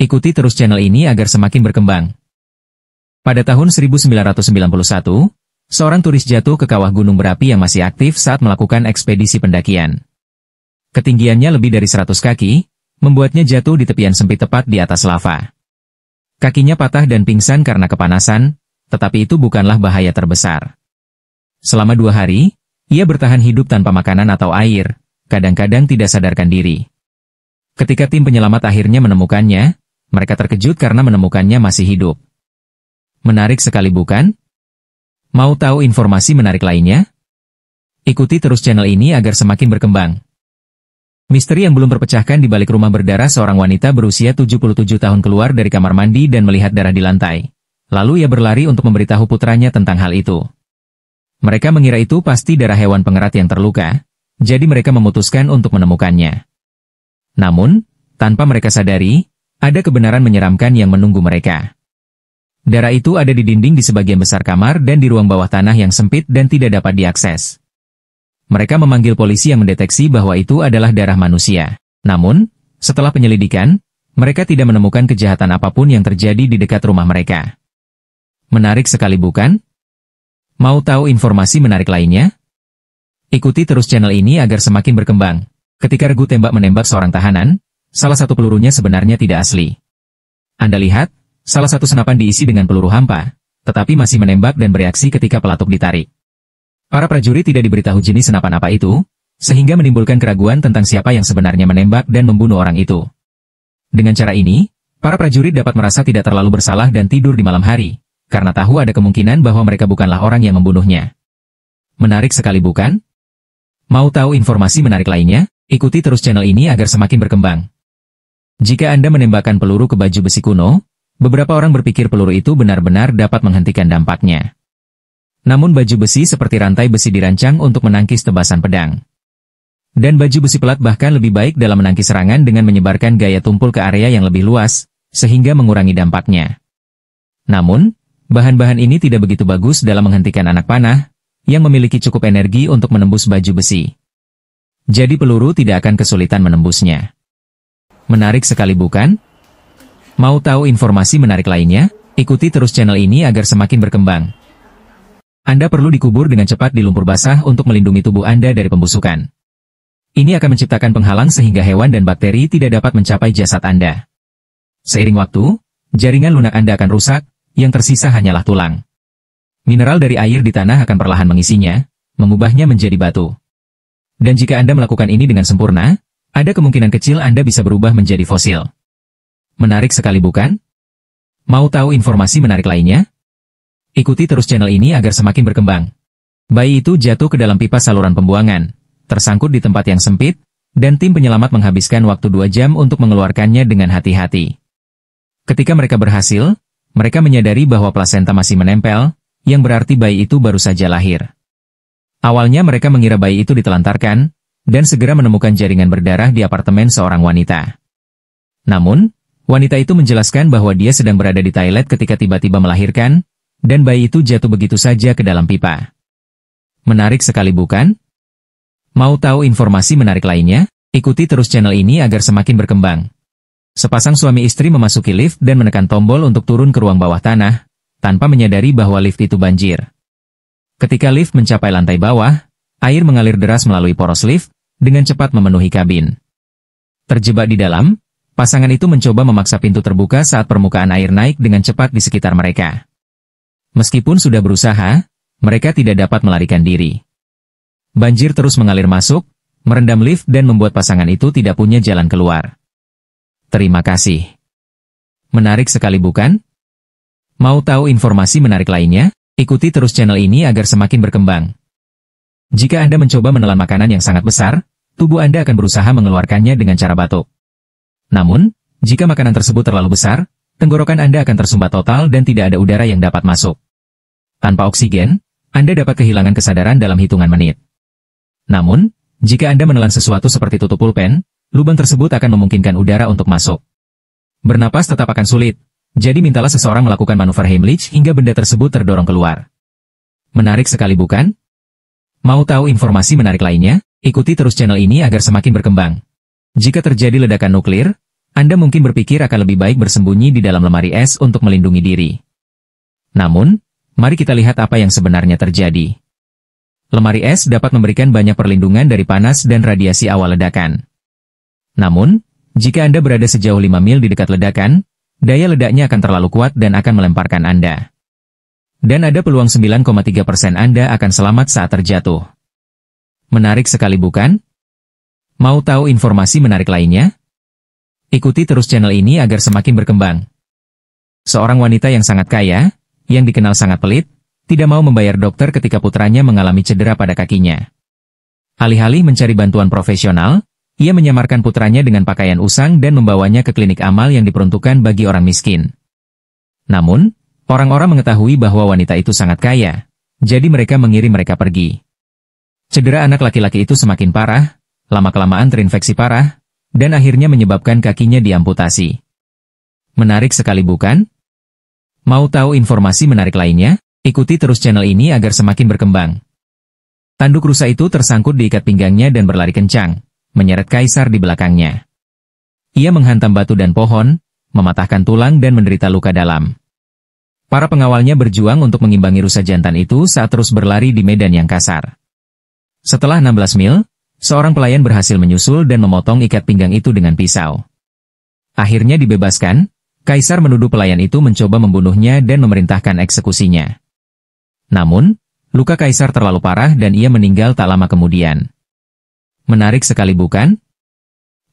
Ikuti terus channel ini agar semakin berkembang. Pada tahun 1991, seorang turis jatuh ke kawah gunung berapi yang masih aktif saat melakukan ekspedisi pendakian. Ketinggiannya lebih dari 100 kaki, membuatnya jatuh di tepian sempit tepat di atas lava. Kakinya patah dan pingsan karena kepanasan, tetapi itu bukanlah bahaya terbesar. Selama 2 hari, ia bertahan hidup tanpa makanan atau air, kadang-kadang tidak sadarkan diri. Ketika tim penyelamat akhirnya menemukannya, mereka terkejut karena menemukannya masih hidup. Menarik sekali bukan? Mau tahu informasi menarik lainnya? Ikuti terus channel ini agar semakin berkembang. Misteri yang belum terpecahkan di balik rumah berdarah seorang wanita berusia 77 tahun keluar dari kamar mandi dan melihat darah di lantai. Lalu ia berlari untuk memberitahu putranya tentang hal itu. Mereka mengira itu pasti darah hewan pengerat yang terluka, jadi mereka memutuskan untuk menemukannya. Namun, tanpa mereka sadari, ada kebenaran menyeramkan yang menunggu mereka. Darah itu ada di dinding di sebagian besar kamar dan di ruang bawah tanah yang sempit dan tidak dapat diakses. Mereka memanggil polisi yang mendeteksi bahwa itu adalah darah manusia. Namun, setelah penyelidikan, mereka tidak menemukan kejahatan apapun yang terjadi di dekat rumah mereka. Menarik sekali bukan? Mau tahu informasi menarik lainnya? Ikuti terus channel ini agar semakin berkembang. Ketika regu tembak menembak seorang tahanan, salah satu pelurunya sebenarnya tidak asli. Anda lihat, salah satu senapan diisi dengan peluru hampa, tetapi masih menembak dan bereaksi ketika pelatuk ditarik. Para prajurit tidak diberitahu jenis senapan apa itu, sehingga menimbulkan keraguan tentang siapa yang sebenarnya menembak dan membunuh orang itu. Dengan cara ini, para prajurit dapat merasa tidak terlalu bersalah dan tidur di malam hari, karena tahu ada kemungkinan bahwa mereka bukanlah orang yang membunuhnya. Menarik sekali bukan? Mau tahu informasi menarik lainnya? Ikuti terus channel ini agar semakin berkembang. Jika Anda menembakkan peluru ke baju besi kuno, beberapa orang berpikir peluru itu benar-benar dapat menghentikan dampaknya. Namun baju besi seperti rantai besi dirancang untuk menangkis tebasan pedang. Dan baju besi pelat bahkan lebih baik dalam menangkis serangan dengan menyebarkan gaya tumpul ke area yang lebih luas, sehingga mengurangi dampaknya. Namun, bahan-bahan ini tidak begitu bagus dalam menghentikan anak panah, yang memiliki cukup energi untuk menembus baju besi. Jadi peluru tidak akan kesulitan menembusnya. Menarik sekali bukan? Mau tahu informasi menarik lainnya? Ikuti terus channel ini agar semakin berkembang. Anda perlu dikubur dengan cepat di lumpur basah untuk melindungi tubuh Anda dari pembusukan. Ini akan menciptakan penghalang sehingga hewan dan bakteri tidak dapat mencapai jasad Anda. Seiring waktu, jaringan lunak Anda akan rusak, yang tersisa hanyalah tulang. Mineral dari air di tanah akan perlahan mengisinya, mengubahnya menjadi batu. Dan jika Anda melakukan ini dengan sempurna, ada kemungkinan kecil Anda bisa berubah menjadi fosil. Menarik sekali bukan? Mau tahu informasi menarik lainnya? Ikuti terus channel ini agar semakin berkembang. Bayi itu jatuh ke dalam pipa saluran pembuangan, tersangkut di tempat yang sempit, dan tim penyelamat menghabiskan waktu 2 jam untuk mengeluarkannya dengan hati-hati. Ketika mereka berhasil, mereka menyadari bahwa plasenta masih menempel, yang berarti bayi itu baru saja lahir. Awalnya mereka mengira bayi itu ditelantarkan, dan segera menemukan jaringan berdarah di apartemen seorang wanita. Namun, wanita itu menjelaskan bahwa dia sedang berada di toilet ketika tiba-tiba melahirkan, dan bayi itu jatuh begitu saja ke dalam pipa. Menarik sekali bukan? Mau tahu informasi menarik lainnya? Ikuti terus channel ini agar semakin berkembang. Sepasang suami istri memasuki lift dan menekan tombol untuk turun ke ruang bawah tanah, tanpa menyadari bahwa lift itu banjir. Ketika lift mencapai lantai bawah, air mengalir deras melalui poros lift, dengan cepat memenuhi kabin. Terjebak di dalam, pasangan itu mencoba memaksa pintu terbuka saat permukaan air naik dengan cepat di sekitar mereka. Meskipun sudah berusaha, mereka tidak dapat melarikan diri. Banjir terus mengalir masuk, merendam lift dan membuat pasangan itu tidak punya jalan keluar. Terima kasih. Menarik sekali bukan? Mau tahu informasi menarik lainnya? Ikuti terus channel ini agar semakin berkembang. Jika Anda mencoba menelan makanan yang sangat besar, tubuh Anda akan berusaha mengeluarkannya dengan cara batuk. Namun, jika makanan tersebut terlalu besar, tenggorokan Anda akan tersumbat total dan tidak ada udara yang dapat masuk. Tanpa oksigen, Anda dapat kehilangan kesadaran dalam hitungan menit. Namun, jika Anda menelan sesuatu seperti tutup pulpen, lubang tersebut akan memungkinkan udara untuk masuk. Bernapas tetap akan sulit, jadi mintalah seseorang melakukan manuver Heimlich hingga benda tersebut terdorong keluar. Menarik sekali bukan? Mau tahu informasi menarik lainnya? Ikuti terus channel ini agar semakin berkembang. Jika terjadi ledakan nuklir, Anda mungkin berpikir akan lebih baik bersembunyi di dalam lemari es untuk melindungi diri. Namun, mari kita lihat apa yang sebenarnya terjadi. Lemari es dapat memberikan banyak perlindungan dari panas dan radiasi awal ledakan. Namun, jika Anda berada sejauh 5 mil di dekat ledakan, daya ledaknya akan terlalu kuat dan akan melemparkan Anda. Dan ada peluang 9,3% Anda akan selamat saat terjatuh. Menarik sekali bukan? Mau tahu informasi menarik lainnya? Ikuti terus channel ini agar semakin berkembang. Seorang wanita yang sangat kaya, yang dikenal sangat pelit, tidak mau membayar dokter ketika putranya mengalami cedera pada kakinya. Alih-alih mencari bantuan profesional, ia menyamarkan putranya dengan pakaian usang dan membawanya ke klinik amal yang diperuntukkan bagi orang miskin. Namun, orang-orang mengetahui bahwa wanita itu sangat kaya, jadi mereka mengirim mereka pergi. Cedera anak laki-laki itu semakin parah, lama-kelamaan terinfeksi parah, dan akhirnya menyebabkan kakinya diamputasi. Menarik sekali bukan? Mau tahu informasi menarik lainnya? Ikuti terus channel ini agar semakin berkembang. Tanduk rusa itu tersangkut di ikat pinggangnya dan berlari kencang, menyeret kaisar di belakangnya. Ia menghantam batu dan pohon, mematahkan tulang dan menderita luka dalam. Para pengawalnya berjuang untuk mengimbangi rusa jantan itu saat terus berlari di medan yang kasar. Setelah 16 mil, seorang pelayan berhasil menyusul dan memotong ikat pinggang itu dengan pisau. Akhirnya dibebaskan, kaisar menuduh pelayan itu mencoba membunuhnya dan memerintahkan eksekusinya. Namun, luka kaisar terlalu parah dan ia meninggal tak lama kemudian. Menarik sekali bukan?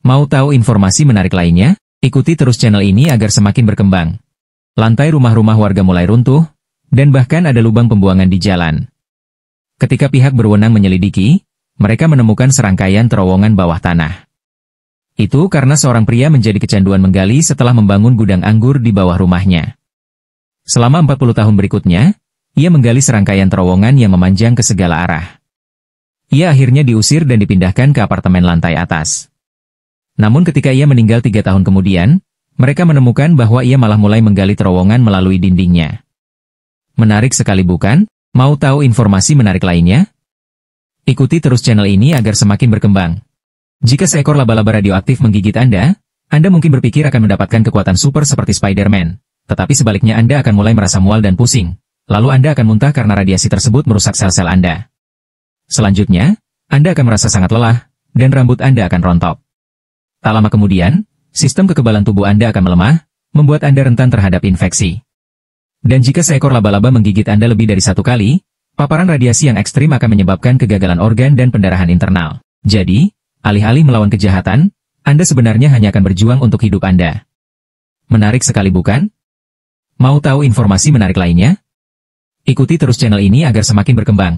Mau tahu informasi menarik lainnya? Ikuti terus channel ini agar semakin berkembang. Lantai rumah-rumah warga mulai runtuh, dan bahkan ada lubang pembuangan di jalan. Ketika pihak berwenang menyelidiki, mereka menemukan serangkaian terowongan bawah tanah. Itu karena seorang pria menjadi kecanduan menggali setelah membangun gudang anggur di bawah rumahnya. Selama 40 tahun berikutnya, ia menggali serangkaian terowongan yang memanjang ke segala arah. Ia akhirnya diusir dan dipindahkan ke apartemen lantai atas. Namun ketika ia meninggal 3 tahun kemudian, mereka menemukan bahwa ia malah mulai menggali terowongan melalui dindingnya. Menarik sekali bukan? Mau tahu informasi menarik lainnya? Ikuti terus channel ini agar semakin berkembang. Jika seekor laba-laba radioaktif menggigit Anda mungkin berpikir akan mendapatkan kekuatan super seperti Spider-Man. Tetapi sebaliknya Anda akan mulai merasa mual dan pusing. Lalu Anda akan muntah karena radiasi tersebut merusak sel-sel Anda. Selanjutnya, Anda akan merasa sangat lelah, dan rambut Anda akan rontok. Tak lama kemudian, sistem kekebalan tubuh Anda akan melemah, membuat Anda rentan terhadap infeksi. Dan jika seekor laba-laba menggigit Anda lebih dari 1 kali, paparan radiasi yang ekstrim akan menyebabkan kegagalan organ dan pendarahan internal. Jadi, alih-alih melawan kejahatan, Anda sebenarnya hanya akan berjuang untuk hidup Anda. Menarik sekali bukan? Mau tahu informasi menarik lainnya? Ikuti terus channel ini agar semakin berkembang.